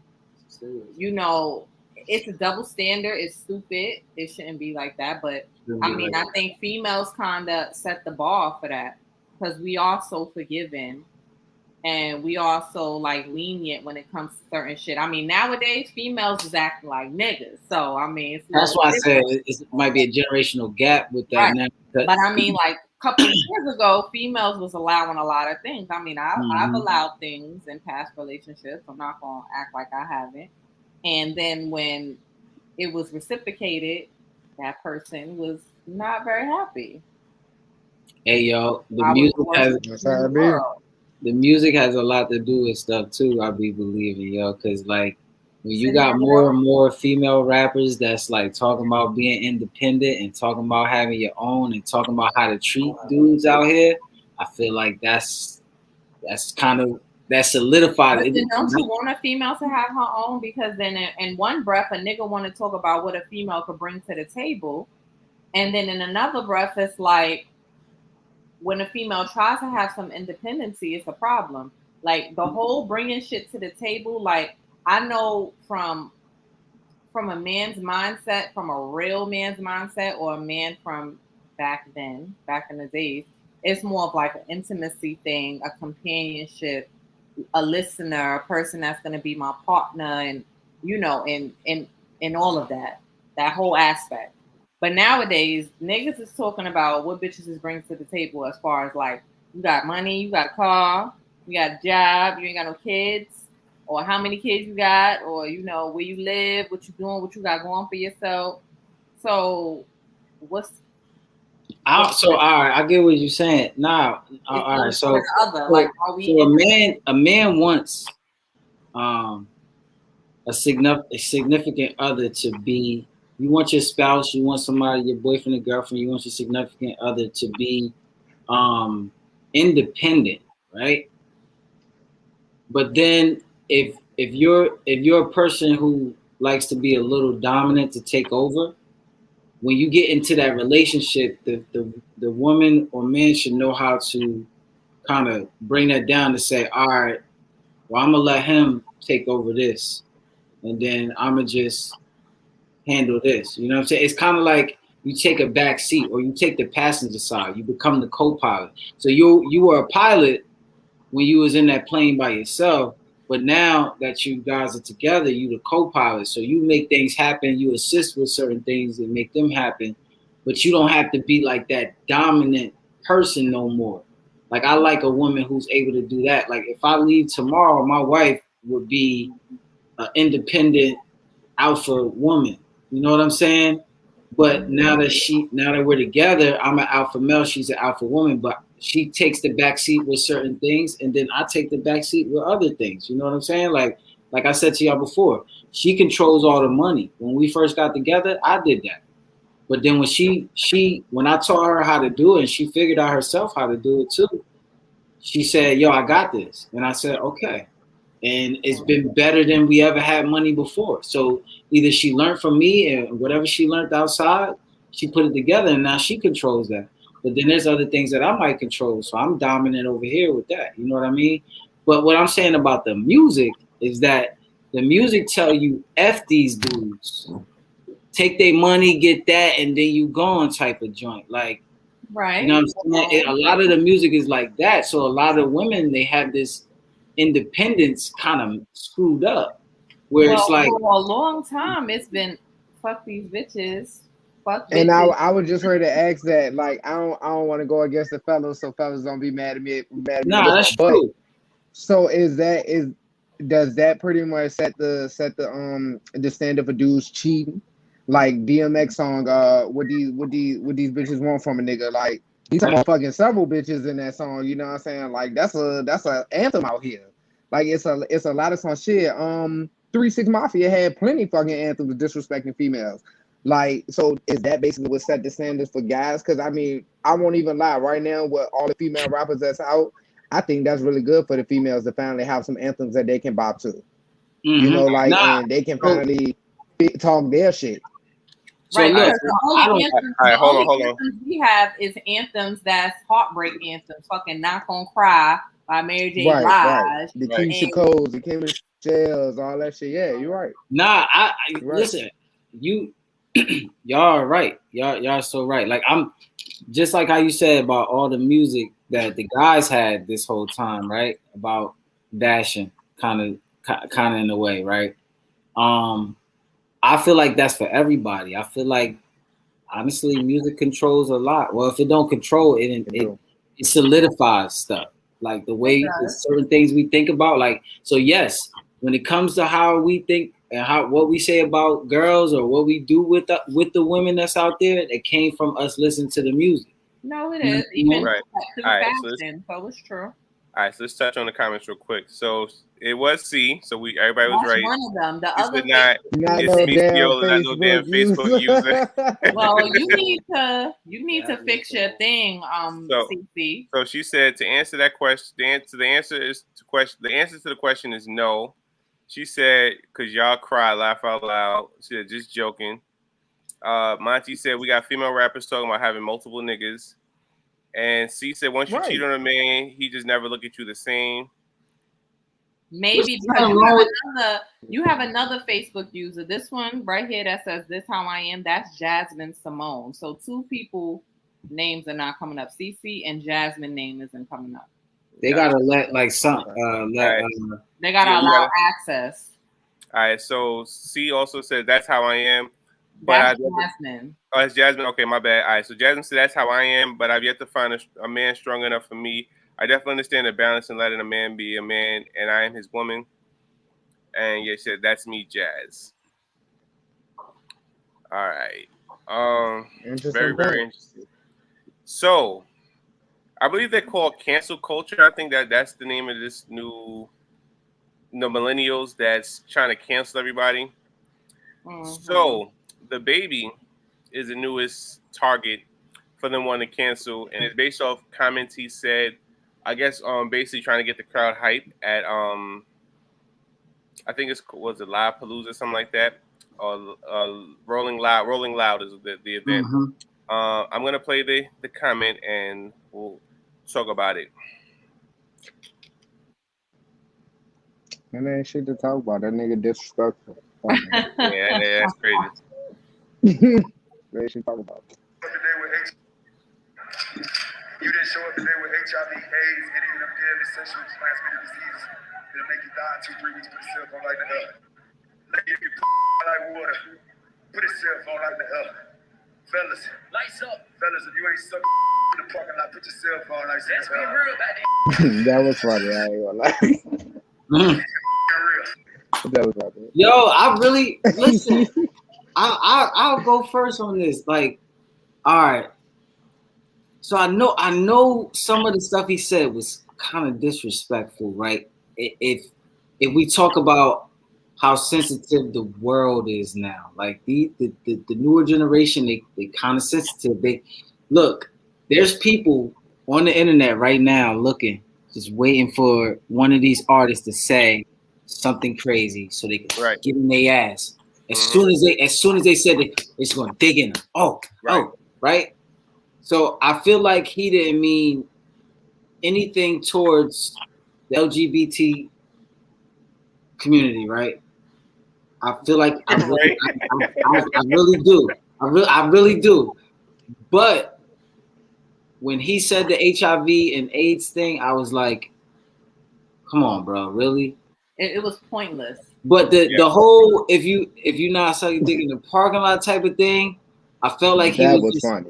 It's a double standard. It's stupid. It shouldn't be like that. But I think females kind of set the bar for that because we are so forgiving and we are so like lenient when it comes to certain shit. I mean, nowadays females is acting like niggas. So I mean, that's why I said it might be a generational gap with that. Right. Now. But I mean, like a couple of years ago, females was allowing a lot of things. I mean, I've allowed things in past relationships. I'm not gonna act like I haven't. And then when it was reciprocated, that person was not very happy. Hey yo, the music has a lot to do with stuff too. I be believing, yo, because like when you got more and more female rappers that's like talking about being independent and talking about having your own and talking about how to treat dudes out here, I feel like that's kind of that solidified But it. then don't you want a female to have her own? Because then in one breath, a nigga want to talk about what a female could bring to the table. And then in another breath, it's like when a female tries to have some independency, it's a problem. Like the whole bringing shit to the table. Like I know from a man's mindset, from a real man's mindset, or a man from back in the days, it's more of like an intimacy thing, a companionship, a listener, a person that's going to be my partner, and you know, in all of that whole aspect. But nowadays, niggas is talking about what bitches is bringing to the table as far as like, you got money, you got a car, you got a job, you ain't got no kids, or how many kids you got, or you know where you live, what you doing, what you got going for yourself. So, all right, I get what you're saying. Now, all right, so like, a man wants a significant other to be. You want your spouse, you want somebody, your boyfriend or girlfriend, you want your significant other to be independent, right? But then if you're a person who likes to be a little dominant, to take over, when you get into that relationship, the woman or man should know how to kind of bring that down to say, all right, well, I'm gonna let him take over this, and then I'm gonna just handle this. You know what I'm saying? It's kind of like you take a back seat, or you take the passenger side. You become the co-pilot. So you were a pilot when you was in that plane by yourself, but now that you guys are together, you the co-pilot. So you make things happen. You assist with certain things and make them happen, but you don't have to be like that dominant person no more. Like I like a woman who's able to do that. Like if I leave tomorrow, my wife would be an independent alpha woman. You know what I'm saying? But now that we're together, I'm an alpha male, she's an alpha woman, but she takes the back seat with certain things, and then I take the back seat with other things. You know what I'm saying? Like I said to y'all before, she controls all the money. When we first got together, I did that. But then when I taught her how to do it, and she figured out herself how to do it too, she said, yo, I got this. And I said, okay. And it's been better than we ever had money before. So either she learned from me, and whatever she learned outside, she put it together, and now she controls that. But then there's other things that I might control. So I'm dominant over here with that. You know what I mean? But what I'm saying about the music is that the music tell you F these dudes. Take their money, get that, and then you gone type of joint. Like, right. You know what I'm saying? A lot of the music is like that. So a lot of women, they have this independence kind of screwed up, where it's like for a long time it's been fuck these bitches, fuck bitches. And I would just ready to ask that, like I don't want to go against the fellas, so fellas don't be mad at me. Nah, that's true. So does that pretty much set the standard for dudes cheating? Like DMX song, what these bitches want from a nigga? Like he's talking about fucking several bitches in that song. You know what I'm saying? Like that's a anthem out here. Like it's a lot of some shit. 3 6 Mafia had plenty fucking anthems disrespecting females. Like, so is that basically what set the standards for guys? Because I mean, I won't even lie. Right now, with all the female rappers that's out, I think that's really good for the females to finally have some anthems that they can bop to. You know, like, and they can finally talk their shit. So right, look, the only anthems we have is anthems that's heartbreak anthems. Fucking Not Gonna Cry by Mary J. Blige. Right. The Keisha Coles, the Kim Shells, all that shit. Yeah, you're right. Nah, listen, y'all are right. Y'all are so right. Like I'm just like how you said about all the music that the guys had this whole time, right? About dashing, kind of in a way, right? I feel like that's for everybody. I feel like honestly, music controls a lot. Well, if it don't control it, it solidifies stuff. Like the way certain things we think about. Like, so yes, when it comes to how we think and what we say about girls or what we do with the women that's out there, it came from us listening to the music. No, it is. Even right. Through fashion, so it's true. All right, so let's touch on the comments real quick. So it was C. So everybody was That's right. one of them. The She other said not. Not It's no me, damn Ciola, not no damn Facebook user. well, you need to fix your thing, So- CC. So she said to answer that question, the answer to the question is no. She said because y'all cry, laugh out loud. She said just joking. Monty said we got female rappers talking about having multiple niggas. And C said once you cheat on a man, he just never look at you the same. Maybe because you have another Facebook user. This one right here that says "This How I Am." That's Jasmine Simone. So two people names are not coming up. CC and Jasmine name isn't coming up. They gotta let like some They gotta allow access. All right. So C also said that's how I am. That's Jasmine. Oh, it's Jasmine. Okay, my bad. All right. So Jasmine said that's how I am, but I've yet to find a man strong enough for me. I definitely understand the balance in letting a man be a man, and I am his woman. And yeah, she said that's me, Jazz. All right. Very interesting. So, I believe they're called cancel culture. I think that's the name of this new, millennials that's trying to cancel everybody. Mm-hmm. So, the baby is the newest target for them wanting to cancel, and it's based off comments he said. I guess basically trying to get the crowd hype at I think was it Live Palooza or something like that, or Rolling Loud is the event. Mm-hmm. I'm gonna play the comment and we'll talk about it. And ain't shit to talk about. That nigga disrespectful. Yeah, that's crazy. They should talk about it. You didn't show up today with HIV, AIDS, any of them deadly sexually transmitted diseases that'll make you die in 2-3 weeks. Put your cell phone like the hell. Lady, if you like water, put your cell phone like the hell. Fellas, lights up. Fellas, if you ain't sucking in the parking lot, put your cell phone like the hell. Let's be real about that. That was funny. I ain't gonna lie. That was funny. Yo, I really listen. I'll go first on this. Like, all right. So I know some of the stuff he said was kind of disrespectful, right? If we talk about how sensitive the world is now, like the newer generation, they kind of sensitive. They look, there's people on the internet right now looking, just waiting for one of these artists to say something crazy so they can get in their ass. As soon as they said it, it's going to dig in them. Oh, right. So I feel like he didn't mean anything towards the LGBT community, right? I feel like I really do. I really do. But when he said the HIV and AIDS thing, I was like, come on, bro, really? It was pointless. But the whole if you not sucking dick in the parking lot type of thing, I felt like he was funny.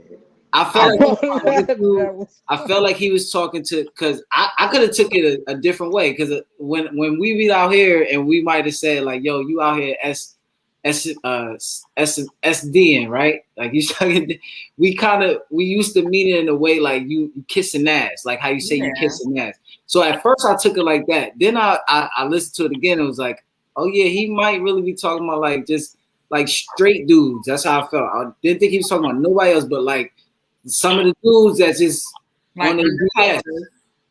I felt like he was talking to, because I could have took it a different way, because when we be out here and we might have said like, yo, you out here SDing, right? Like you sucking, we used to mean it in a way like you kissing ass, like how you say you kissing ass. So at first I took it like that. Then I listened to it again and was like, oh yeah, he might really be talking about like just like straight dudes. That's how I felt. I didn't think he was talking about nobody else, but like some of the dudes that's just like on their BS.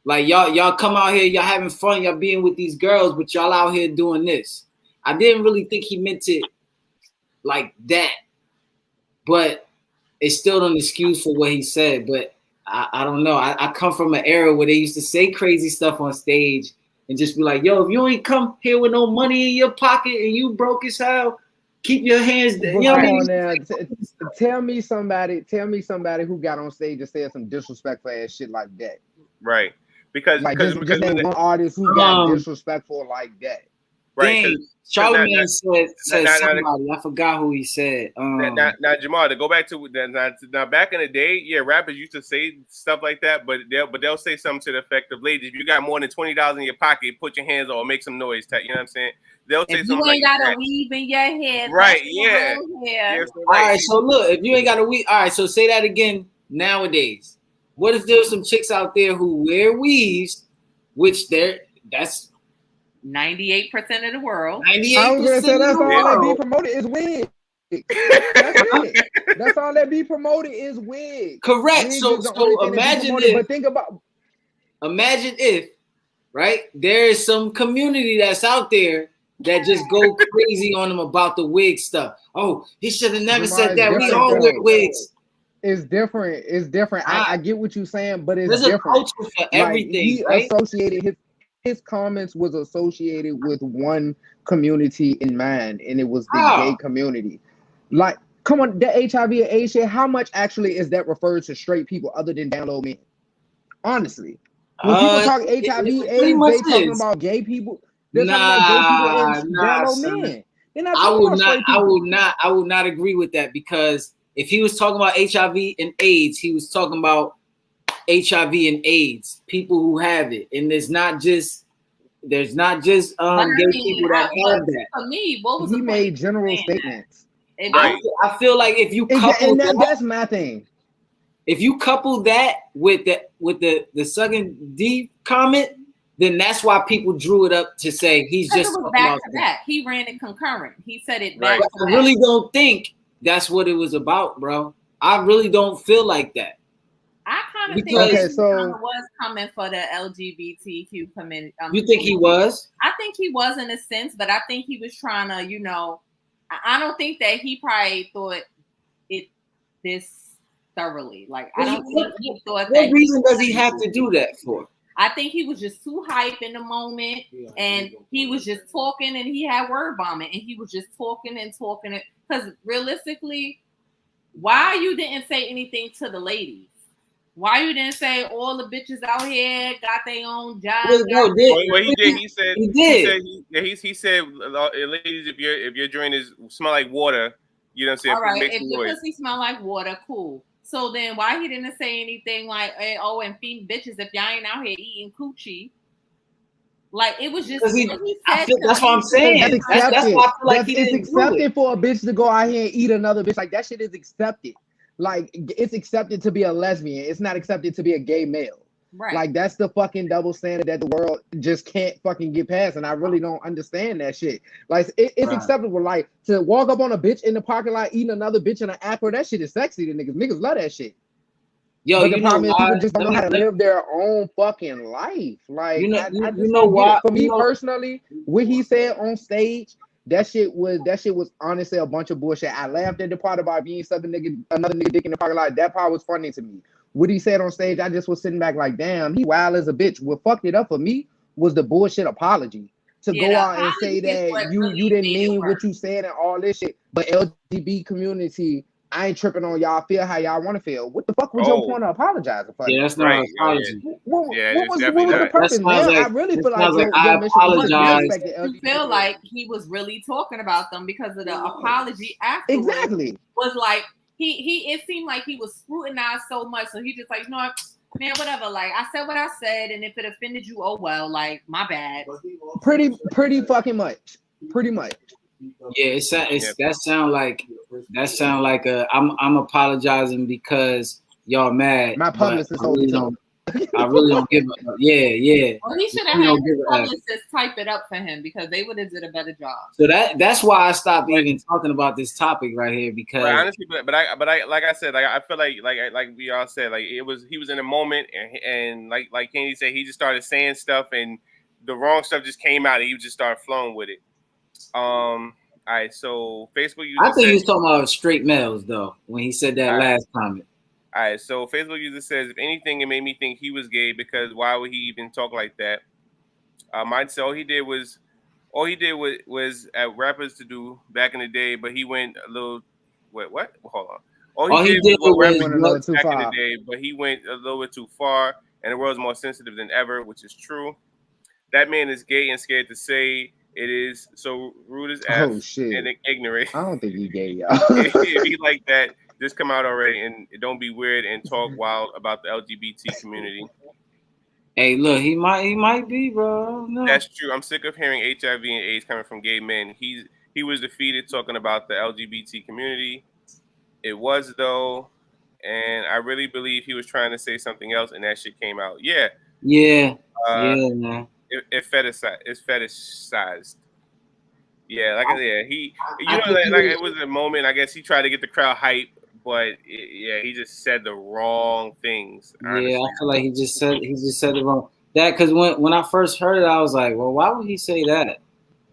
Like y'all come out here, y'all having fun, y'all being with these girls, but y'all out here doing this. I didn't really think he meant it like that, but it's still an excuse for what he said. But I don't know. I come from an era where they used to say crazy stuff on stage and just be like, yo, if you ain't come here with no money in your pocket and you broke as hell, keep your hands there. You know what I mean? Tell me somebody who got on stage and said some disrespectful ass shit like that. Right. Because just name one artist who got disrespectful like that. Right. Charlamagne said somebody. I forgot who he said. Now, Jamal, to go back to now, back in the day, rappers used to say stuff like that, but they'll say something to the effect of, "Ladies, if you got more than $20 in your pocket, put your hands on or make some noise." You know what I'm saying? They'll say something like that. You ain't got a weave in your head, right? Yeah. All right. So look, if you ain't got a weave, all right. So say that again. Nowadays, what if there's some chicks out there who wear weaves which that's 98% of the world. 98% I was gonna say of that's the all that be world. promoted is wigs. That's it. That's all that be promoted is wigs. Correct. Wigs So is the only thing that be imagine promoted. if, But think about right, there is some community that's out there that just go crazy on him about the wig stuff. Oh, he should have never Jamar, said it's that. We different, all wear though. wigs. It's different. It's different. I get what you're saying, but it's There's a different. culture for Like everything, he right? associated his comments was associated with one community in mind, and it was the How? gay community. Like, come on, the HIV and AIDS shit, how much actually is that referred to straight people other than download men? Honestly. When people talk It HIV, pretty AIDS, much they talking is. about gay people. They're talking about gay people and download son. men. They're not I talking will about not. straight people. I will not agree with that, because if he was talking about HIV and AIDS, he was talking about HIV and AIDS, people who have it, and there's not just gay people that have that. For me, what was He the point made of general saying that? statements. Right. I feel like if you couple That's my thing. if you couple that with the sucking D comment, then that's why people drew it up to say he's Because just it was talking back about to back. He ran it concurrent. He said it Right. back I to back. really don't think that's what it was about, bro. I really don't feel like that. I kind of think Because- Okay, he so kinda was coming for the LGBTQ community. You think he was? I think he was in a sense, but I think he was trying to, I don't think that he probably thought it this thoroughly. Like, I don't think he thought that. What reason does he have to do that for? I think he was just too hype in the moment, and he was just talking, and he had word bombing, and he was just talking and talking. Because realistically, why you didn't say anything to the ladies? Why you didn't say all the bitches out here got their own job? Well, he did. He said. He did. He said, ladies, if your joint smell like water, you know what I'm saying? All right, make if some your noise. pussy smell like water, cool. So then why he didn't say anything like, hey, oh, and feed bitches if y'all ain't out here eating coochie? Like, it was just Because he said that's what I'm saying. that's accepted. That's why I feel like he It's didn't do accepted it. for a bitch to go out here and eat another bitch. Like, that shit is accepted. Like, it's accepted to be a lesbian. It's not accepted to be a gay male. right. Like, that's the fucking double standard that the world just can't fucking get past. And I really don't understand that shit. Like, it's Right. acceptable. Like, to walk up on a bitch in the parking lot eating another bitch in an afro, that shit is sexy to niggas. Niggas love that shit. Yo, But the you know problem is why? people just don't know how to Let me- live their own fucking life. Like, You know- I you just know don't get why- it. For me you know- personally, what he said on stage, that shit was honestly a bunch of bullshit. I laughed at the part about being sucking another nigga dick in the parking lot. That part was funny to me. What he said on stage, I just was sitting back like, damn, he wild as a bitch. What fucked it up for me was the bullshit apology. To Yeah, go the out and say apology is what that you really didn't made it mean work. what you said and all this shit. But LGBT community, I ain't tripping on y'all. Feel how y'all want to feel. What the fuck was your point of apologizing for? Yeah, that's not Right, an apology. What it's was definitely the not. purpose? That sounds Now like- I really that feel like sounds like your I mission was to apologize. disrespect the You LGBT feel like he was really talking about them because of the apology afterwards. Exactly. Was like he it seemed like he was scrutinized so much, so he just like, you know what, man, whatever. Like, I said what I said, and if it offended you, oh well, like, my bad. Pretty fucking much. Pretty much. Yeah, that sound like I'm apologizing because y'all mad. My but publicist I told me really to. don't. I really don't give a yeah. Well, he should have You had don't his give a F. publicist type it up for him because they would have did a better job. So that's why I stopped even talking about this topic right here, because But honestly, but I like I said, like I feel like we all said, like he was in a moment, and like Candy said, he just started saying stuff, and the wrong stuff just came out, and he just started flowing with it. All right, so Facebook user I think said, he was talking about straight males though when he said that last comment. all right, so Facebook user says, if anything, it made me think he was gay, because why would he even talk like that? Mine said all he did was at rappers to do back in the day, but he went a little. Wait, what? Hold on. All he did was what rappers went a little did too back in far. the day, but he went a little bit too far, and the world's more sensitive than ever, which is true. That man is gay and scared to say it is, so rude as F Oh shit. and ignorant. I don't think he gay, y'all. If he like that, just come out already and don't be weird and talk wild about the LGBT community. Hey, look, he might be, bro. No. That's true. I'm sick of hearing HIV and AIDS coming from gay men. He was defeated talking about the LGBT community. It was though, and I really believe he was trying to say something else, and that shit came out. Yeah, Yeah, Uh, yeah, man. It's fetishized. Yeah, he, I think like it was a moment. I guess he tried to get the crowd hype, but yeah, he just said the wrong things. yeah, Honestly, I feel like he just said it wrong. That because when I first heard it, I was like, well, why would he say that?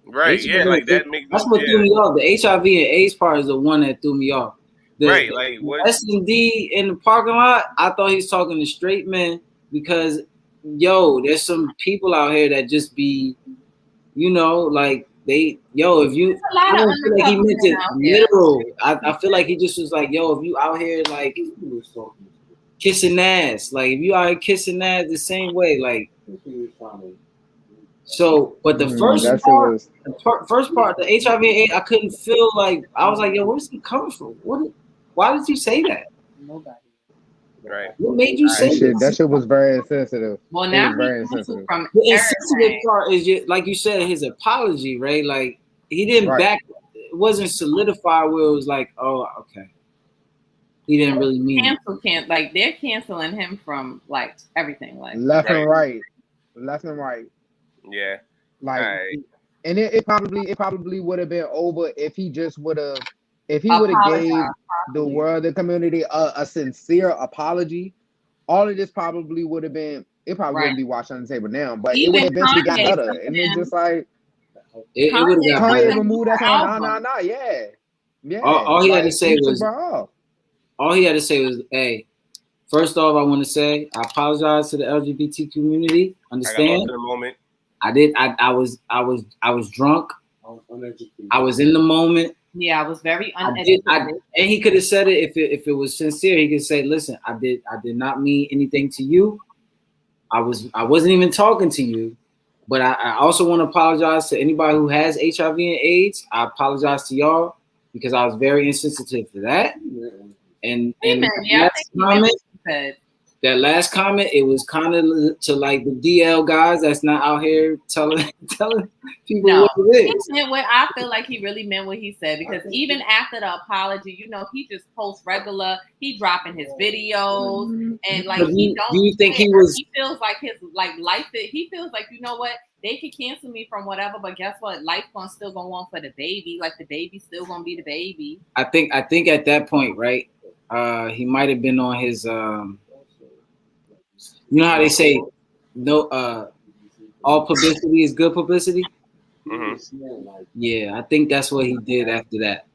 right? Yeah, like that makes That's what threw yeah, me off. The HIV and AIDS part is the one that threw me off. right. Like what? S&D in the parking lot, I thought he was talking to straight men because, there's some people out here that just be, like if you, There's a lot I of don't feel like he undercover meant men it out there. literal. I feel like he just was like, if you out here like kissing ass, like if you out here kissing ass the same way, like. So, but the first That shit part, was. first part, the HIV and AIDS, I couldn't feel like I was like, where's he coming from? Why did you say that? Nobody. Right. What made you say That shit was very insensitive. Well, It now was very he's canceled insensitive. from The insensitive everything. part is just, like you said, his apology, right? Like he didn't Right. it wasn't solidified where it was like, oh, okay. He didn't really mean it. Like they're canceling him from like everything. Like Left and right. Yeah. Like, Right. and it probably would have been over if he just would have gave the world, the community a sincere apology. All of this probably would have been. It probably wouldn't be washed on the table now, but it would have eventually got better. And it's just like it would have got Kanye better. removed that song. Nah, yeah. All he had to say he was, took bro off. all he had to say was, hey. First off, I want to say I apologize to the LGBT community. I got Understand? lost in a moment. I did. I was drunk. I was in the moment. Yeah, I was very uneducated. And he could have said it if it was sincere. He could say, "Listen, I did not mean anything to you. I wasn't even talking to you. But I also want to apologize to anybody who has HIV and AIDS. I apologize to y'all because I was very insensitive to that. And that last comment, it was kind of to like the DL guys that's not out here telling people what it is. I feel like he really meant what he said because even after the apology, he just posts regular. He dropping his videos and like do you think he was? He feels like his life. He feels like what. They could cancel me from whatever, but guess what? Life gonna still go on for the baby. Like the baby's still gonna be the baby. I think at that point, right? He might have been on his. You know how they say, no, all publicity is good publicity. Mm-hmm. Yeah, I think that's what he did after that.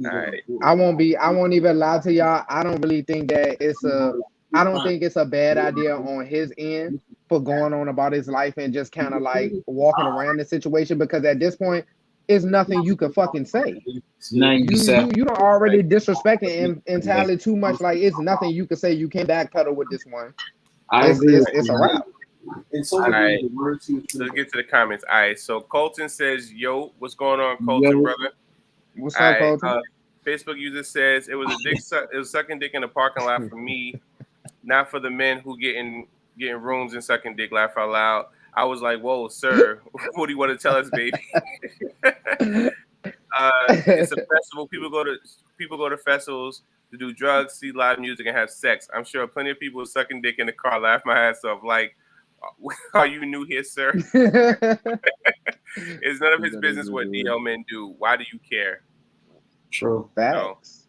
All right. I won't even lie to y'all. I don't really think that I don't think it's a bad idea on his end for going on about his life and just kind of like walking around the situation because at this point, it's nothing you can fucking say. You don't already disrespecting entirely too much. Like it's nothing you can say. You can't backpedal with this one. It's a wrap. All right. Let's get to the comments. All right. So Colton says, "Yo, what's going on, Colton, brother?" What's up, Colton? Facebook user says it was it was sucking dick in the parking lot for me, not for the men who getting rooms and sucking dick. Laugh out loud. I was like, "Whoa, sir, what do you want to tell us, baby?" It's a festival. People go to festivals to do drugs, see live music, and have sex. I'm sure plenty of people sucking dick in the car. Laugh my ass off. Like, are you new here, sir? It's none of his business what DL men do. Why do you care? True. Facts.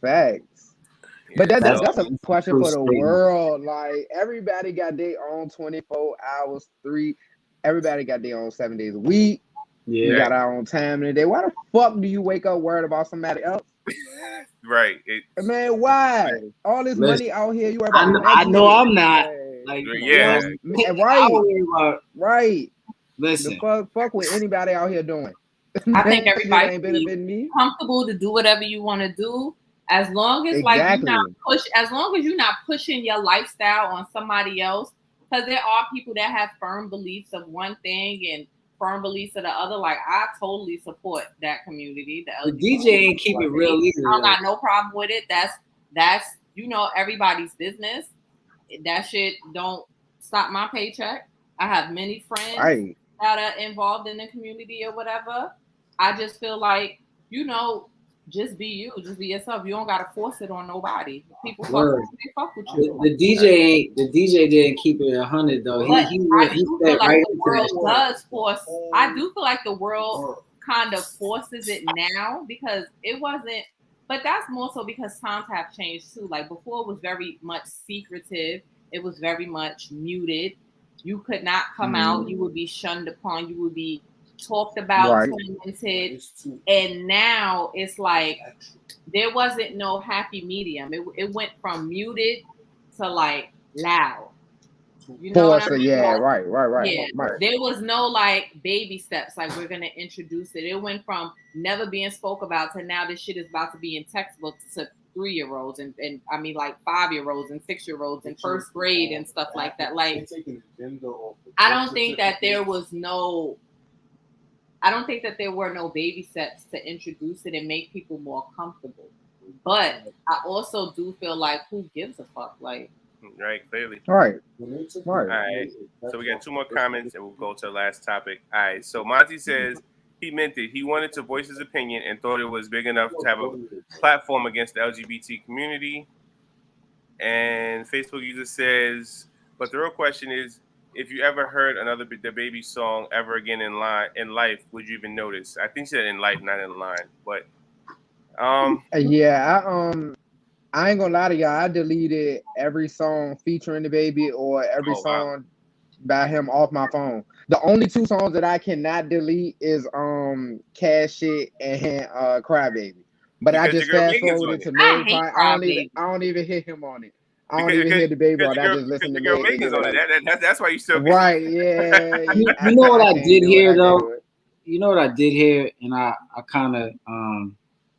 But that's a question for the world. Like everybody got their own 24 hours, 3. Everybody got their own 7 days a week. Yeah. We got our own time in the day. Why the fuck do you wake up worried about somebody else? Right. Man, why? All this money out here, you worry about. I know I'm not. Like, yeah. Right. Listen. The fuck with anybody out here doing? I think everybody ain't benefiting me. Comfortable to do whatever you want to do, as long as as long as you're not pushing your lifestyle on somebody else. Because there are people that have firm beliefs of one thing and firm beliefs of the other. Like I totally support that community. The DJ ain't keep it real either. I got no problem with it. That's everybody's business. That shit don't stop my paycheck. I have many friends that are involved in the community or whatever. I just feel like, just be you, just be yourself. You don't gotta force it on nobody. People fuck Word. with you, they fuck with you. The DJ didn't keep it 100 though. But He I do feel said like right the into world that. does force. I do feel like the world kind of forces it now because it wasn't. But that's more so because times have changed too. Like before, it was very much secretive. It was very much muted. You could not come out. You would be shunned upon. You would be talked about, Right. tormented. And now it's like there wasn't no happy medium. It went from muted to like loud. You know what I Force, mean? yeah, Like, right. yeah, Right. there was no like baby steps. Like we're gonna introduce it. It went from never being spoke about to now this shit is about to be in textbooks to 3-year-olds and I mean like 5-year-olds and 6-year-olds in first grade and stuff like that. Like I don't think that there was no. I don't think that there were no baby steps to introduce it and make people more comfortable. But I also do feel like who gives a fuck? Like Right, clearly. Right. All right. So we got 2 more comments and we'll go to the last topic. All right. So Monty says he meant it. He wanted to voice his opinion and thought it was big enough to have a platform against the LGBT community. And Facebook user says, but the real question is, if you ever heard another the baby song ever again in life, would you even notice? I think she said in life, not in line. But Yeah, I ain't gonna lie to y'all. I deleted every song featuring the baby or every song by him off my phone. The only 2 songs that I cannot delete is Cash Shit and Crybaby. But because I just your girl fast Megan's forwarded on to it. I Mary hate Pie. Crybaby. I don't even hear him on it. I don't Because even hear the baby on it. I your just listen to girl Meg. Megan's on it. That's why you still Right, yeah. You know what I can't did do it. hear I can't though? do it. You know what I did hear, and I kind of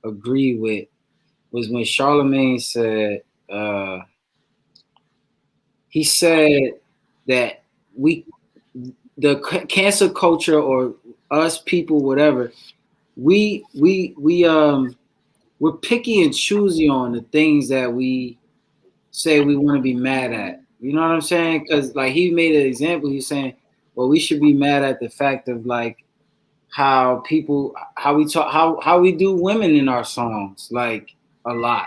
agree with was when Charlemagne said he said that the cancer culture or us people, whatever, we're picky and choosy on the things that we say we want to be mad at. You know what I'm saying? Because like he made an example. He's saying, well, we should be mad at the fact of like how we talk, how we do women in our songs, like a lot.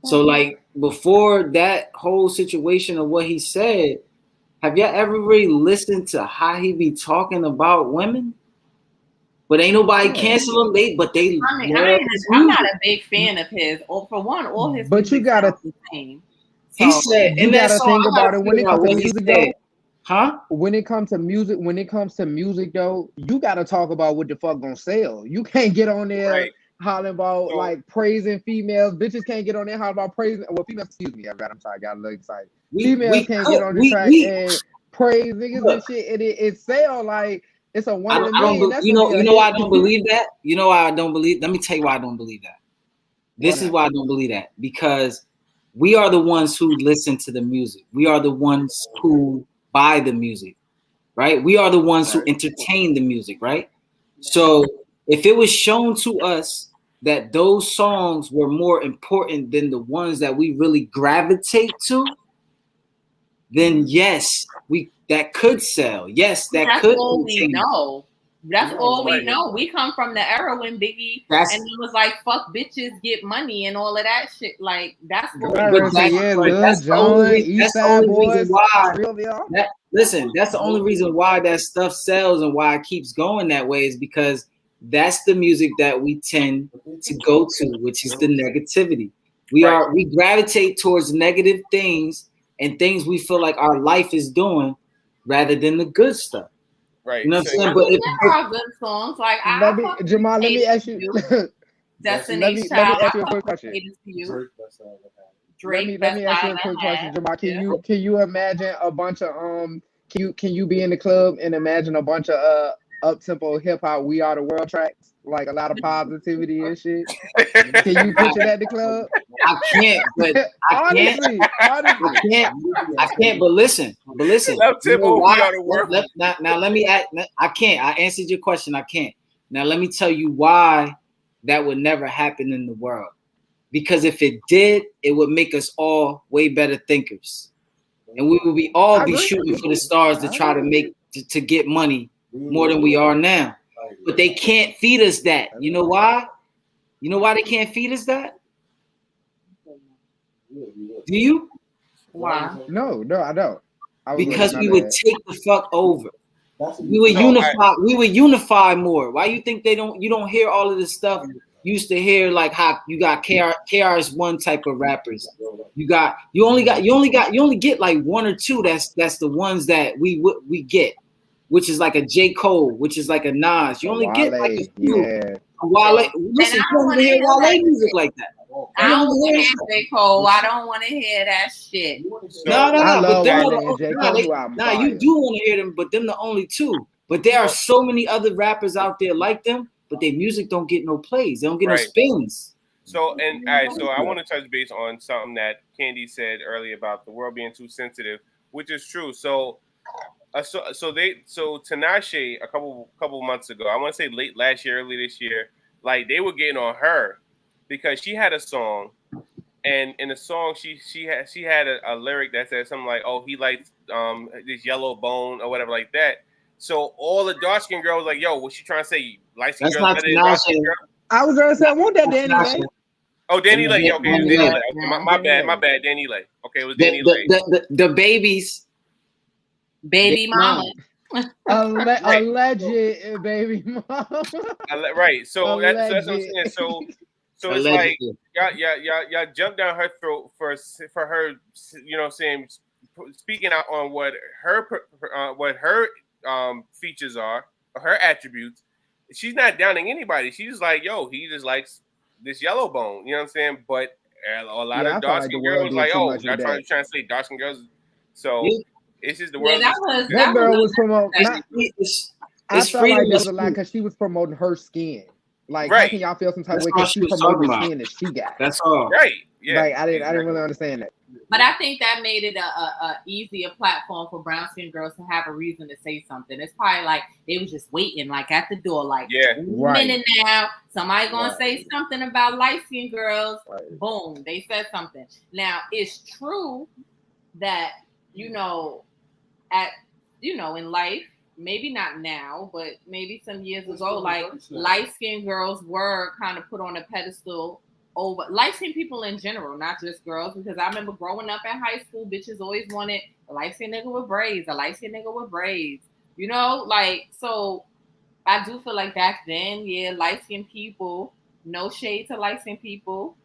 So like before that whole situation of what he said, have y'all ever really listened to how he be talking about women? But ain't nobody cancel him. They I mean, I'm not a big fan of his. Or for one, all his But you music gotta- sounds the same. He So, said You in that gotta song, think I gotta about it when it figure out comes to what he music, said. though. Huh? When it comes to music though, you gotta talk about what the fuck gonna sell. You can't get on there Right. hollering about So- like praising females. Bitches can't get on there hollering about praising. Well, females, excuse me, I'm sorry, I got a little excited. Females can't get on the track and praise niggas and shit, and it sell like it's a one in a million. You know why I don't believe that? You know why I don't believe? Let me tell you why I don't believe that. This is why I don't believe that, because we are the ones who listen to the music. We are the ones who buy the music, right? We are the ones who entertain the music, right? So if it was shown to us that those songs were more important than the ones that we really gravitate to, then yes, that could sell. Yes, that's could all we entertain. know. That's all we Right. know. We come from the era when Biggie and it was like fuck bitches get money and all of that shit. Like that's what we know. That's the only reason why. Listen, that's the only reason why that stuff sells and why it keeps going that way is because that's the music that we tend to go to, which is the negativity. We gravitate towards negative things and things we feel like our life is doing rather than the good stuff. Right. You know what I'm saying? But there are good songs. Like Jamal, let me ask you. Destiny's let me Child. ask you a quick question. Drake, let me ask you a quick question, Jamal. Can you imagine a bunch of can you be in the club and imagine a bunch of up tempo hip hop We Are the World tracks, like a lot of positivity and shit? Can you picture that in the club? I can't, but honestly. I can't. But listen. You know why? Now let me act. I can't. I answered your question. I can't. Now let me tell you why that would never happen in the world. Because if it did, it would make us all way better thinkers, and we would all be shooting for the stars to try to make to get money more than we are now. But they can't feed us that. You know why? You know why they can't feed us that? Do you? Why? No, I don't. Because we my would bad. take the fuck over. That's We would No, unify. We would unify more. Why you think they don't? You don't hear all of this stuff. You used to hear like how you got KR is one type of rappers. You only get like one or two. That's the ones that we get, which is like a J. Cole, which is like a Nas. You only get like a Wale, few. yeah. Wale, listen, you I don't don't wanna hear hear Wale that. music like that. I don't want to hear J. Cole. I don't want to hear that shit. No. I But love them are Wale and J. the, Cole album. nah, you do want to hear them, but them the only two. But there are so many other rappers out there like them, but their music don't get no plays. They don't get no Right. spins. So all right, so I want to touch base on something that Candy said earlier about the world being too sensitive, which is true. So Tinashe a couple months ago, I want to say late last year, early this year, like they were getting on her because she had a song, and in the song she had a lyric that said something like, "Oh, he likes this yellow bone" or whatever like that. So all the dark skinned girls was like, "Yo, what's she trying to say? Light skinned That's girls not better than dark skinned Tinashe. girls?" I was gonna say, I want that Danny Lay. Oh, Danny Lay. Okay, it was Danny Danny Lay. Lay. Okay, my bad. Danny Lay. Okay, it was Danny Lay. The babies. Baby mama. Alleged baby mama. Right. So that's what I'm Alleged. saying. So it's Allegedly. like y'all jump down her throat for her, you know, saying speaking out on what her features are, her attributes. She's not downing anybody. She's just like, yo, he just likes this yellow bone. You know what I'm saying? But a lot Yeah, I of feel dark like skin the world girls did like, too oh, much y'all with trying that. to say dark skin girls. So Yeah. it's just the Yeah, world. That girl was promoting. It's I felt freedom like that of was a lot speech. because she was promoting her skin. Like, Right. how can y'all feel some type of That's way all because she she was promoting the talking skin that she got? That's all. Right. Yeah. Like, I didn't really understand that. But I think that made it a easier platform for brown skinned girls to have a reason to say something. It's probably like they was just waiting, like at the door, like Yeah. Right. minute now, somebody gonna Right. say something about light skinned girls. Right. Boom, they said something. Now it's true that in life, maybe not now, but maybe some years ago, like light skinned girls were kind of put on a pedestal over light skinned people in general, not just girls. Because I remember growing up in high school, bitches always wanted a light skinned nigga with braids, a light skinned nigga with braids. You know, like, so I do feel like back then, yeah, light skinned people, no shade to light skinned people,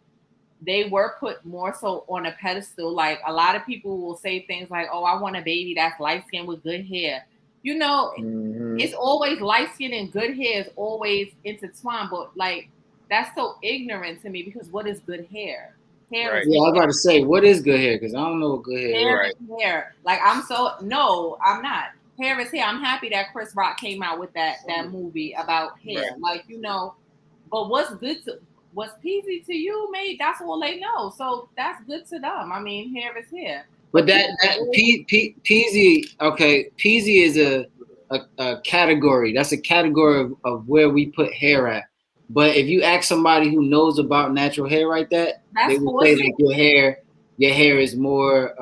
they were put more so on a pedestal. Like a lot of people will say things like, "Oh, I want a baby that's light skinned with good hair." You know, it's always light skin and good hair is always intertwined, but like that's so ignorant to me because what is good hair? Hair Right. is Yeah, I was about to say, what is good hair? Because I don't know what good hair is. hair Right. is hair. Like no, I'm not. Hair is hair. I'm happy that Chris Rock came out with that movie about hair. Right. Like, but what's peasy to you, mate? That's all they know. So that's good to them. I mean, hair is hair. But Peasy, okay, Peasy is a category. That's a category of where we put hair at. But if you ask somebody who knows about natural hair like that, That's they would say like your hair is more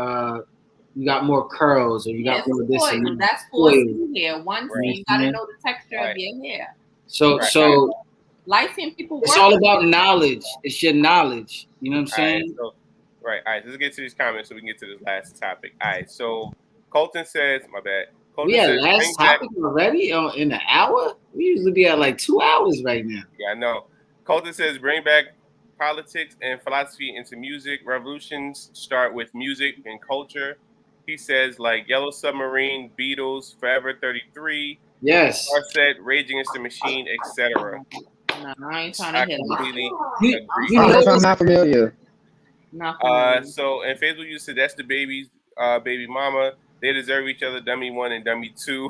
you got more curls or you got more this and that. That's for hair. One Right. you gotta know the texture Right. of your hair. So Light skinned people it's all about knowledge. It's your knowledge. You know what I'm saying? All right, let's get to these comments so we can get to this last topic. All right, so Colton says, my bad. Colton We had says, last topic already in an hour? We usually be at like 2 hours right now. Yeah, I know. Colton says, bring back politics and philosophy into music. Revolutions start with music and culture. He says, like Yellow Submarine, Beatles, Forever 33. Yes. Starset, Rage Against the Machine, etc. No, I ain't trying I to hit completely it. agree. I'm not familiar. So in Facebook, you said that's the baby's baby mama. They deserve each other, dummy 1 and dummy 2.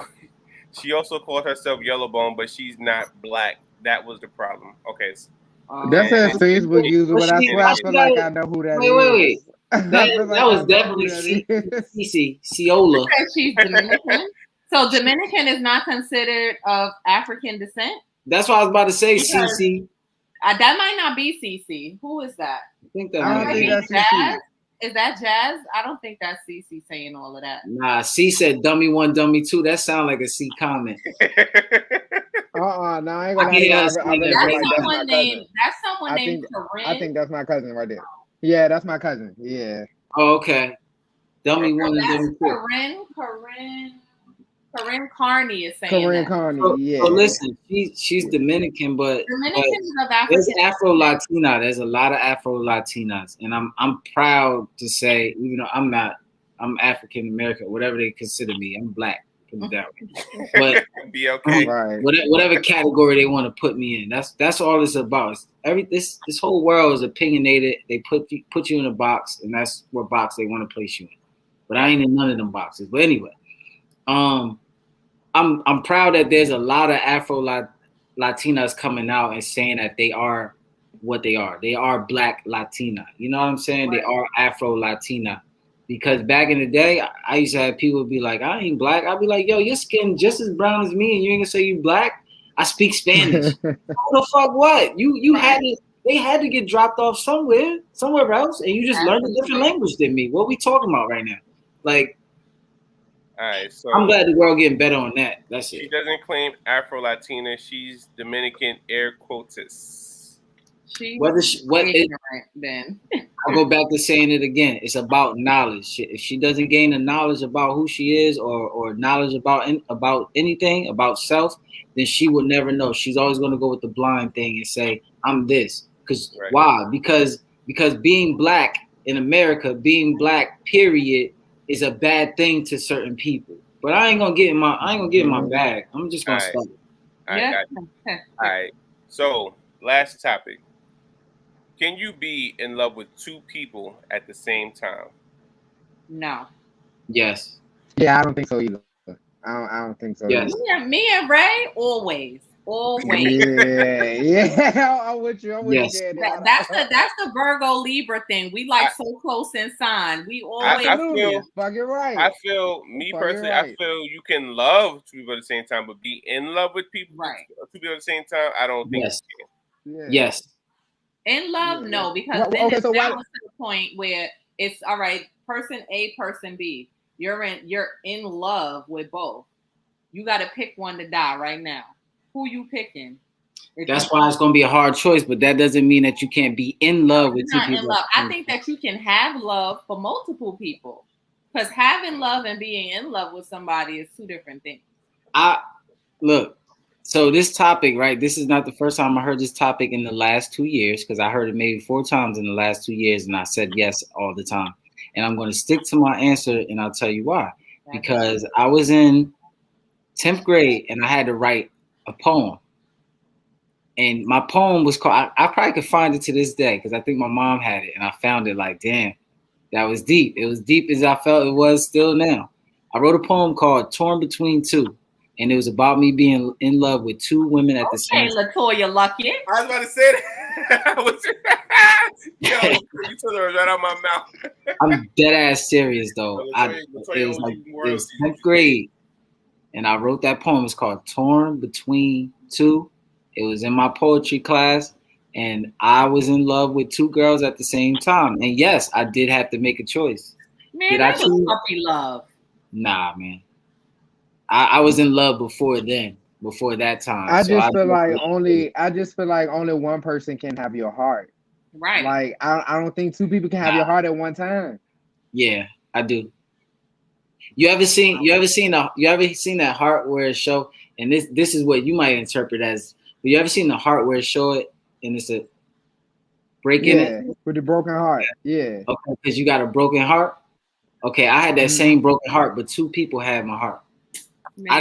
She also called herself Yellowbone, but she's not black. That was the problem. Okay. That's that Facebook user, but I swear I feel like I know who that is. Wait. That was definitely Cece Ciola. She's Dominican. So Dominican is not considered of African descent? That's what I was about to say, Cece. That might not be Cece. Who is that? I think that I don't think that's Jazz. Is that Jazz? I don't think that's Cece saying all of that. Nah, C said dummy 1, dummy 2. That sound like a C comment. No, I ain't I gonna hear lie. her saying that. That's someone someone named Corinne. I think that's my cousin right there. Yeah, that's my cousin. Yeah. Oh, okay. Dummy one and That's dummy two. Corinne Carney is saying Corinne that. Carney. Yeah. So listen, she's Dominican, but Dominicans of there's African. Afro Latina. There's a lot of Afro Latinas, and I'm proud to say, even though I'm African American, whatever they consider me, I'm black. Put it that way. But Be okay. Right. whatever category they want to put me in, that's all it's about. This whole world is opinionated. They put you in a box, and that's what box they want to place you in. But I ain't in none of them boxes. But anyway, I'm proud that there's a lot of Afro Latinas coming out and saying that they are what they are. They are Black Latina. You know what I'm saying? They are Afro Latina. Because back in the day, I used to have people be like, I ain't black. I'd be like, yo, your skin just as brown as me, and you ain't gonna say you black? I speak Spanish. What the fuck? What? You had to? They had to get dropped off somewhere else, and you just learned a different language than me. What we talking about right now? Like, All right, so I'm glad the world getting better on that. That's she it. doesn't claim Afro Latina. She's Dominican air quotas. Then I'll go back to saying it again. It's about knowledge. If she doesn't gain the knowledge about who she is, or knowledge about anything about self, then she would never know. She's always going to go with the blind thing and say, "I'm this." Because why? Because being black in America, being black, period, is a bad thing to certain people. But I ain't gonna get in my bag. I'm just gonna stop it. All right. So last topic. Can you be in love with two people at the same time? No. Yes. Yeah, I don't think so either. I don't think so. Yes. Me and Ray always. Yeah. I'm with you. Yes. That's the Virgo Libra thing. We like so close in sign. We always. Fucking right. I feel personally. Right. I feel you can love two people at the same time, but be in love with people, two people at the same time. I don't think. Yes. You can. Yes. In love, no, because then it's down to the point where it's all right. Person A, person B. You're in love with both. You got to pick one to die right now. Who you picking? That's why it's going to be a hard choice, but that doesn't mean that you can't be in love with two people. I think that you can have love for multiple people, because having love and being in love with somebody is two different things. Look. So this topic, right? This is not the first time I heard this topic in the last 2 years, because I heard it maybe 4 times in the last 2 years, and I said yes all the time. And I'm going to stick to my answer, and I'll tell you why. Because I was in 10th grade, and I had to write a poem. And my poem was called, I probably could find it to this day, because I think my mom had it, and I found it like, damn, that was deep. It was deep as I felt it was still now. I wrote a poem called Torn Between Two. And it was about me being in love with two women at the same time. LaToya Luckett. I was about to say that. Yo, you took it right out of my mouth. I'm dead ass serious though. It was 10th grade, and I wrote that poem. It's called "Torn Between Two." It was in my poetry class, and I was in love with two girls at the same time. And yes, I did have to make a choice. Man, that was puppy love. Nah, man. I was in love before that time. I just feel like only one person can have your heart. Right. Like I don't think two people can have your heart at one time. Yeah, I do. You ever seen that heart where it show, and this is what you might interpret as, but you ever seen the heart where it show it and it's a break in it? With the broken heart. Yeah. Okay, because you got a broken heart. Okay, I had that same broken heart, but two people had my heart. Man. I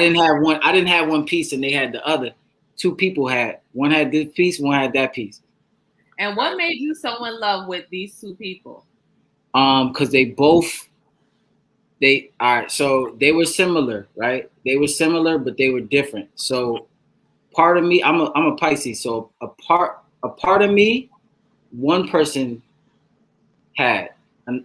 didn't have one piece and they had the other. Two people had. One had this piece, one had that piece. And what made you so in love with these two people? Because so they were similar, right? They were similar, but they were different. So part of me, I'm a Pisces. So a part of me, one person had.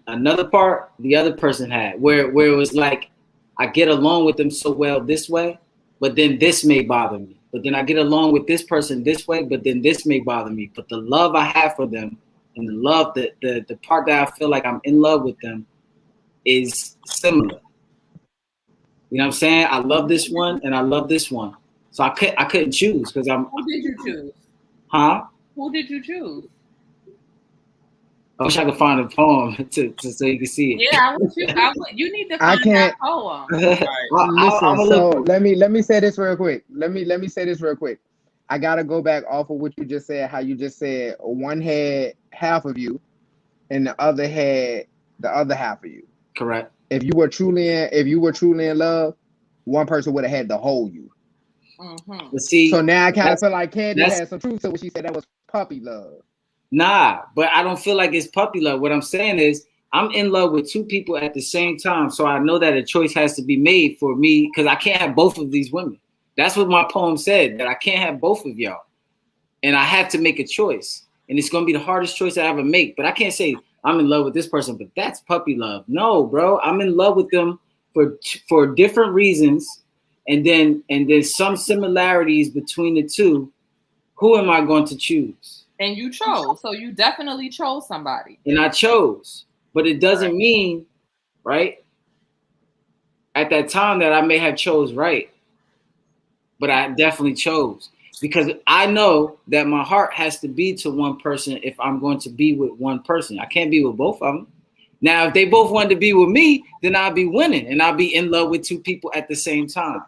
Another part, the other person had. Where it was like, I get along with them so well this way, but then this may bother me. But then I get along with this person this way, but then this may bother me. But the love I have for them and the love, the part that I feel like I'm in love with them is similar. You know what I'm saying? I love this one and I love this one. So I couldn't choose because I'm. Who did you choose? Huh? Who did you choose? I wish I could find a poem to so you can see it. Yeah, you need to I find can't- that poem. Listen, so let me say this real quick. Let me say this real quick. I gotta go back off of what you just said. How you just said one had half of you, and the other had the other half of you. Correct. If you were truly in love, one person would have had the whole you. Mm-hmm. But see, So now I kind of feel like Candy that's- had some truth to what she said. That was puppy love. nah, but I don't feel like it's puppy love. What I'm saying is I'm in love with two people at the same time. So I know that a choice has to be made for me because I can't have both of these women. That's what my poem said, that I can't have both of y'all. And I have to make a choice. And it's going to be the hardest choice I ever make. But I can't say I'm in love with this person, but that's puppy love. No, bro. I'm in love with them for different reasons. And then some similarities between the two. Who am I going to choose? And you chose. So you definitely chose somebody. And I chose. But it doesn't mean, right, at that time that I may have chose right. But I definitely chose. Because I know that my heart has to be to one person if I'm going to be with one person. I can't be with both of them. Now, if they both wanted to be with me, then I'll be winning. And I'll be in love with two people at the same time.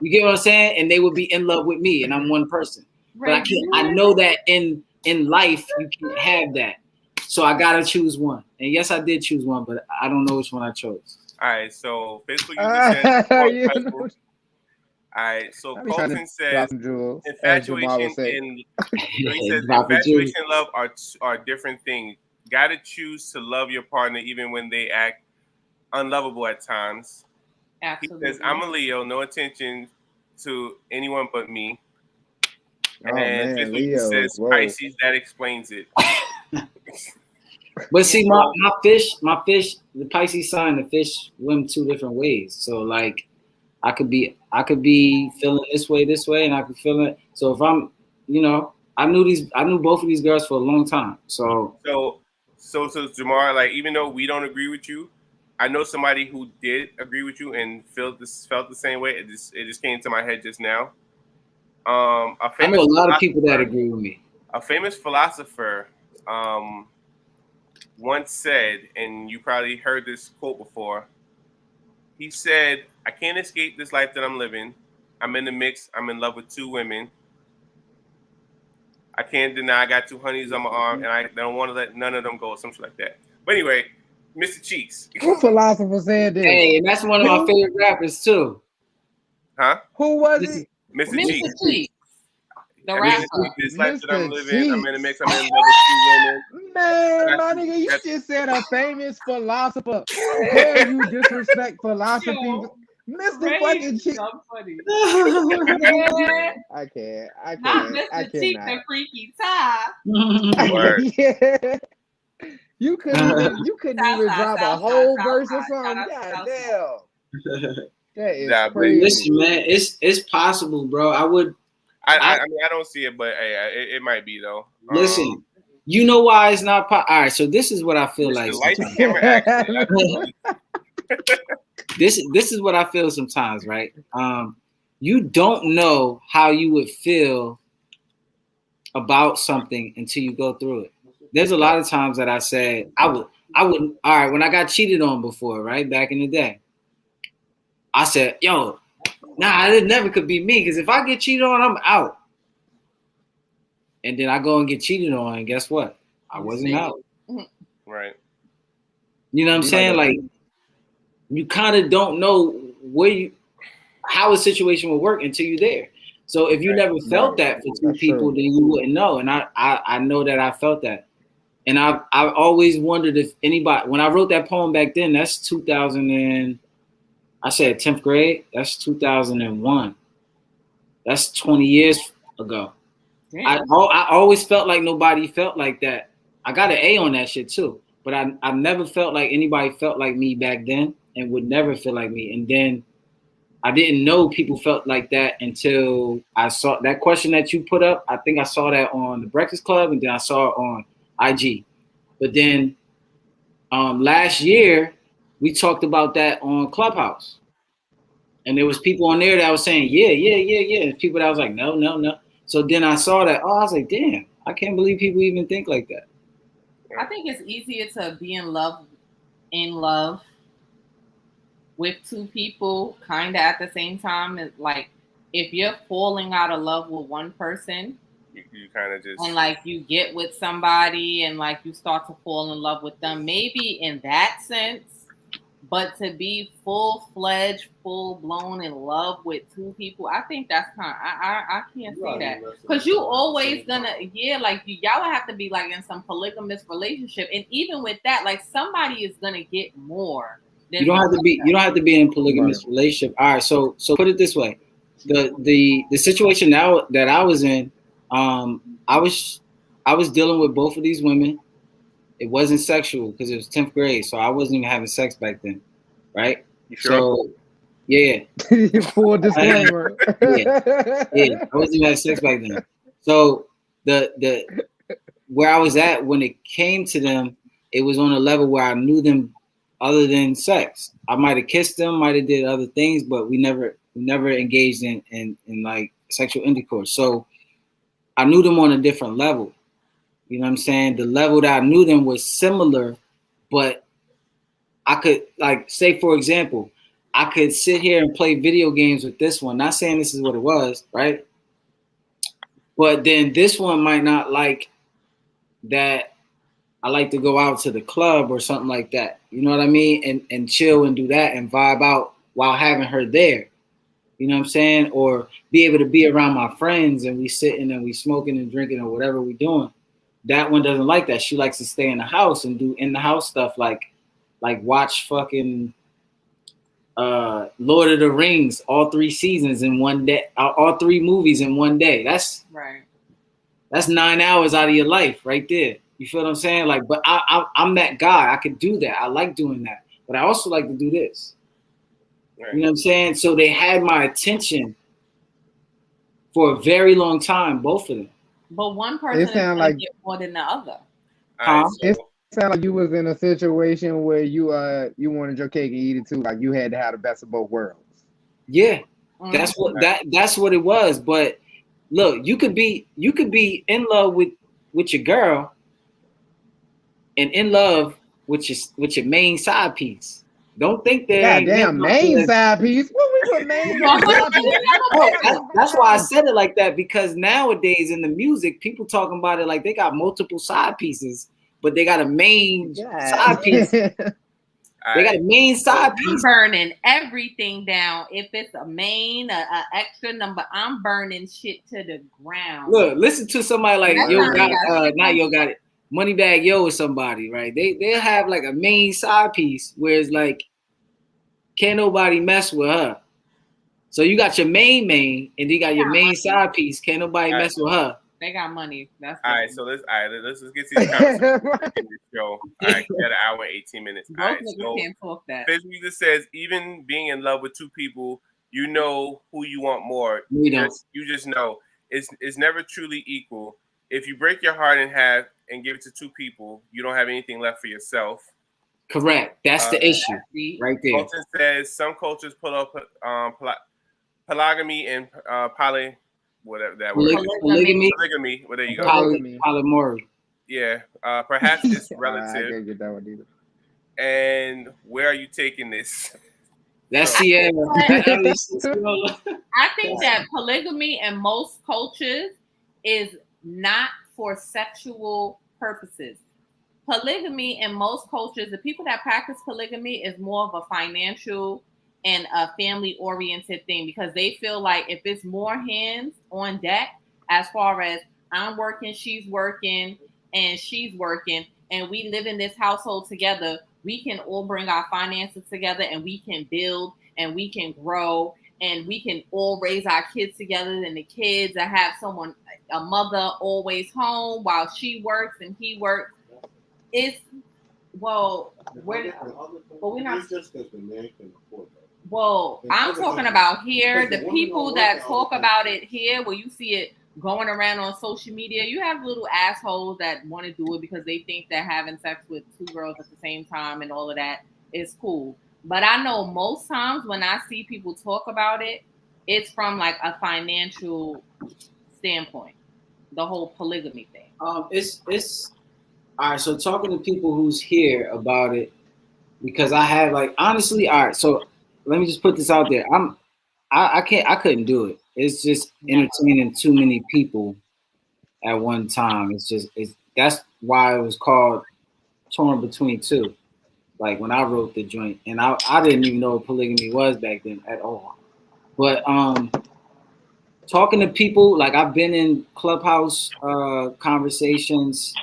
You get what I'm saying? And they will be in love with me and I'm one person. But I can't. I know that in life, you can't have that. So I got to choose one. And yes, I did choose one, but I don't know which one I chose. All right, so physical user said. You All know, right, so I be trying to Colton says drop jewels, as Jamal infatuation would say. and he says Drop the jewels. infatuation and love are different things. Got to choose to love your partner even when they act unlovable at times. Absolutely. He says, I'm a Leo, no attention to anyone but me. Oh And man, Physical Leo. says Whoa. Pisces, that explains it. But see, my fish, the Pisces sign, the fish swim two different ways. So like, I could be feeling this way, and I could feel it. So if I'm, I knew both of these girls for a long time. So Jamar, like even though we don't agree with you, I know somebody who did agree with you and felt the same way. It just came to my head just now. I know a lot of people that agree with me. A famous philosopher once said, and you probably heard this quote before. He said, I can't escape this life that I'm living. I'm in the mix. I'm in love with two women. I can't deny I got two honeys on my arm, and I don't want to let none of them go, something like that. But anyway, Mr. Cheeks. What philosopher said this? Hey, and that's one of my favorite rappers too. Huh? Who was it? Mr. Cheeks. Cheeks. The rapper. This life that I'm Mr. living, I'm in the mix. I'm in love with two women. Man, my nigga, you just said a famous philosopher. How dare you disrespect philosophy? Yo, Mr. fucking Cheeks. I'm funny. I can't. Not I Mr. Cheeks, the cannot. freaky tie. Word. Yeah. You couldn't even South, drop a South, whole South, verse South, or something. South, God South, damn. That is Nah, but crazy. Listen, man, it's possible, bro. I mean, I don't see it, but hey, it might be though. Listen, you know why it's not all right, so this is what I feel like. Light the sometimes. camera action. This is what I feel sometimes, right? You don't know how you would feel about something until you go through it. There's a lot of times that I said I would all right, when I got cheated on before, right? Back in the day. I said, yo, it never could be me, because if I get cheated on, I'm out. And then I go and get cheated on, and guess what? I wasn't out. Right. You know what I'm saying? Like, you kind of don't know how a situation will work until you're there. So if you never felt that for two people, then you wouldn't know. And I know that I felt that. And I've always wondered if anybody, when I wrote that poem back then, that's 2000 and I said 10th grade. That's 2001. That's 20 years ago. I always felt like nobody felt like that. I got an A on that shit too. But I never felt like anybody felt like me back then and would never feel like me. And then I didn't know people felt like that until I saw that question that you put up. I think I saw that on the Breakfast Club, and then I saw it on IG. But then last year, we talked about that on Clubhouse. And there was people on there that was saying, yeah. And people that was like, no. So then I saw that. Oh, I was like, damn, I can't believe people even think like that. I think it's easier to be in love with two people kind of at the same time. It's like if you're falling out of love with one person You kind of just and like you get with somebody and like you start to fall in love with them, maybe in that sense. But to be full-fledged, full-blown in love with two people, I think that's kind of, I can't see that. Because you always gonna, like y'all would have to be like in some polygamous relationship. And even with that, like somebody is gonna get more. You don't have to be in a polygamous relationship. All right, so put it this way. The situation now that I was in, I was dealing with both of these women. It wasn't sexual because it was 10th grade, so I wasn't even having sex back then, right? You sure? So, yeah. Full disclaimer. I wasn't even having sex back then. So the where I was at when it came to them, it was on a level where I knew them other than sex. I might have kissed them, might have did other things, but we never engaged in like sexual intercourse. So I knew them on a different level. You know what I'm saying? The level that I knew them was similar, but I could, like, say, for example, I could sit here and play video games with this one. Not saying this is what it was, right? But then this one might not like that I like to go out to the club or something like that. You know what I mean? And chill and do that and vibe out while having her there. You know what I'm saying? Or be able to be around my friends and we sitting and we smoking and drinking or whatever we doing. That one doesn't like that. She likes to stay in the house and do in the house stuff like watch fucking Lord of the Rings, all 3 seasons in one day, all 3 movies in one day. That's right. That's 9 hours out of your life right there. You feel what I'm saying? Like, but I'm that guy. I could do that. I like doing that. But I also like to do this. Right. You know what I'm saying? So they had my attention for a very long time, both of them. But one person is going to get more than the other. It sounded like you was in a situation where you wanted your cake and eat it too. Like you had to have the best of both worlds. Yeah, that's what it was. But look, you could be in love with your girl and in love with your main side piece. Don't think that. Goddamn main side piece. What we put main side piece? That's why I said it like that, because nowadays in the music, people talking about it like they got multiple side pieces, but they got a main side piece. They got a main side piece. I'm burning everything down. If it's a main, a extra number, I'm burning shit to the ground. Look, listen to somebody like Moneybagg Yo or somebody, right? They'll have like a main side piece where it's like, can't nobody mess with her. So you got your main, and you got your main side piece. Can't nobody mess with her. They got money. That's all right. So let's get to this conversation in this show. All right, we got an hour and 18 minutes. All right, so can't talk that. Basically, just says even being in love with 2 people, you know who you want more. You just know it's never truly equal. If you break your heart in half and give it to 2 people, you don't have anything left for yourself. Correct. That's the issue right there. Colton says some cultures pull up polygamy and whatever that word is. Polygamy. Well, there you go. Polyamory. Yeah. Perhaps it's relative. I can't get that one either. And where are you taking this? That's Sierra. I think that polygamy in most cultures is not for sexual purposes. Polygamy in most cultures, the people that practice polygamy is more of a financial and a family-oriented thing, because they feel like if it's more hands on deck, as far as I'm working, she's working, and we live in this household together, we can all bring our finances together and we can build and we can grow and we can all raise our kids together, and the kids that have a mother always home while she works and he works. We're not just because the man can afford that. Well, I'm talking about here, the people that talk about it here, where you see it going around on social media. You have little assholes that want to do it because they think that having sex with 2 girls at the same time and all of that is cool. But I know most times when I see people talk about it, it's from like a financial standpoint. the whole polygamy thing? It's all right. So talking to people who's here about it, because I have like honestly, all right. So let me just put this out there. I couldn't do it. It's just entertaining too many people at one time. That's why it was called Torn Between Two. Like when I wrote the joint, and I didn't even know what polygamy was back then at all. But talking to people, like I've been in Clubhouse conversations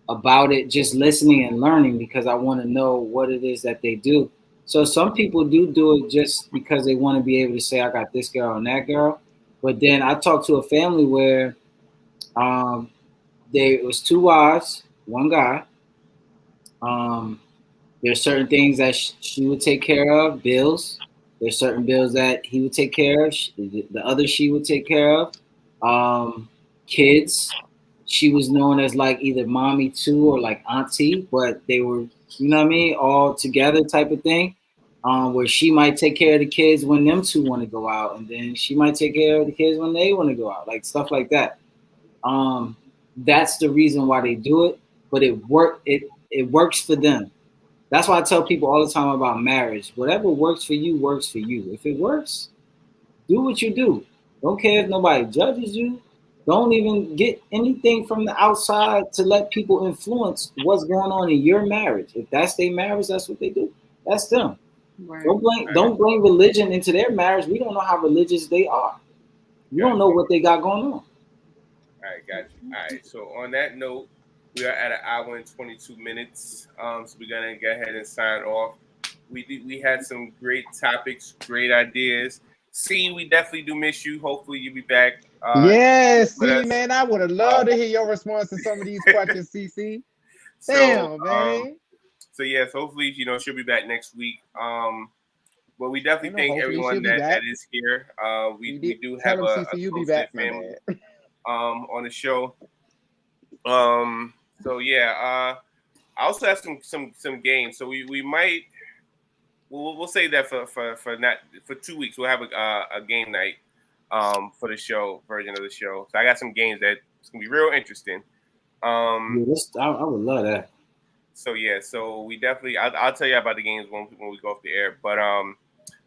about it, just listening and learning because I want to know what it is that they do. So some people do it just because they want to be able to say I got this girl and that girl. But then I talked to a family where it was 2 wives, 1 guy. There's certain things that she would take care of, bills. There's certain bills that he would take care of. The other she would take care of. Kids. She was known as like either mommy too or like auntie, but they were, you know what I mean, all together type of thing. Where she might take care of the kids when them two want to go out, and then she might take care of the kids when they want to go out, like stuff like that. That's the reason why they do it, but it works for them. That's why I tell people all the time about marriage. Whatever works for you works for you. If it works, do what you do. Don't care if nobody judges you. Don't even get anything from the outside to let people influence what's going on in your marriage. If that's their marriage, that's what they do. That's them. Right. Don't bring religion into their marriage. We don't know how religious they are. You don't know what they got going on. All right, got you. All right, so on that note, we are at 1 hour and 22 minutes. So we're gonna go ahead and sign off. We had some great topics, great ideas. C, we definitely do miss you. Hopefully you'll be back. Yes, see, man, I would have loved to hear your response to some of these questions, CC. Damn, man. So yes, hopefully she'll be back next week. But we definitely thank everyone that is here. We do have a close-knit family on the show. So yeah, I also have some games. So we might we'll save that for 2 weeks. We'll have a game night for the show version of the show. So I got some games that it's gonna be real interesting. I would love that. So yeah, so we definitely I'll tell you about the games when we go off the air. But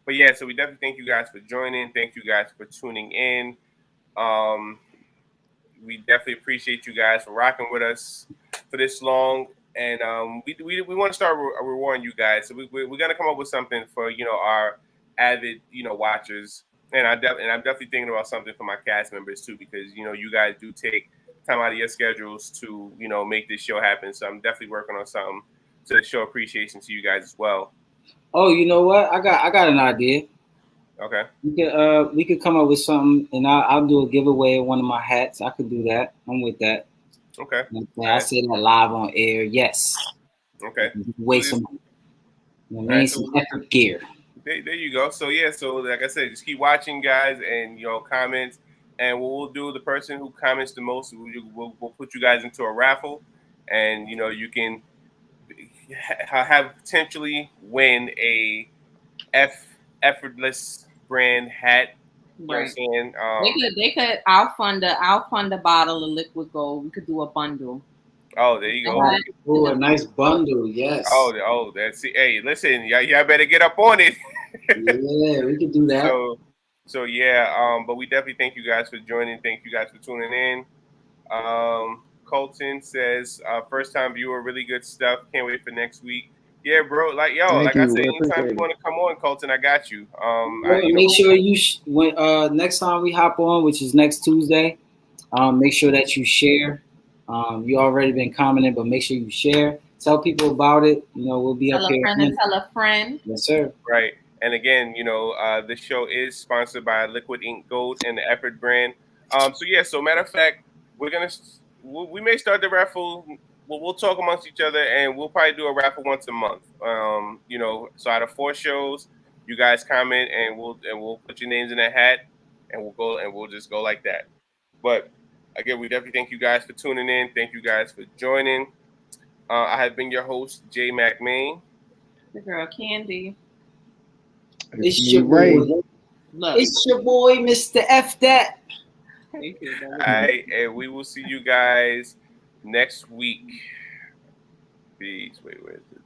yeah, so we definitely thank you guys for joining. Thank you guys for tuning in. We definitely appreciate you guys for rocking with us for this long. And we want to start rewarding you guys. So we're gonna come up with something for our avid watchers. And I'm definitely thinking about something for my cast members too, because you guys do take time out of your schedules to make this show happen. So I'm definitely working on something to show appreciation to you guys as well. Oh, you know what? I got an idea. Okay. We could come up with something, and I'll do a giveaway of one of my hats. I could do that. I'm with that. Okay. I say that live on air. Yes. Okay. Wait some effort gear. There you go. So yeah, so like I said, just keep watching, guys, and comments. And what we'll do, the person who comments the most, we'll put you guys into a raffle, and you can have potentially win a effortless brand hat. You know what I'm saying? They could. I'll fund a bottle of liquid gold. We could do a bundle. Oh, there you go. Oh, a nice bundle, yes. Oh, that's it. Hey, listen, y'all better get up on it. Yeah, we could do that. So yeah, but we definitely thank you guys for joining. Thank you guys for tuning in. Colton says, first time viewer, really good stuff. Can't wait for next week. Yeah, bro. Like I said, anytime you want to come on, Colton, I got you. Make sure when next time we hop on, which is next Tuesday, make sure that you share. You already been commenting, but make sure you share. Tell people about it. We'll be up here. Tell a friend. Yes, sir. Right. And again, this show is sponsored by Liquid Ink Gold and the Effort brand. So matter of fact, we may start the raffle. We'll talk amongst each other, and we'll probably do a raffle once a month. So out of 4 shows, you guys comment, and we'll put your names in a hat, and we'll just go like that. But again, we definitely thank you guys for tuning in. Thank you guys for joining. I have been your host, Jay McMain. The girl Candy. It's your boy. It's your boy, Mr. F. That. Thank you. All right, and we will see you guys next week. Peace. Wait, where is it?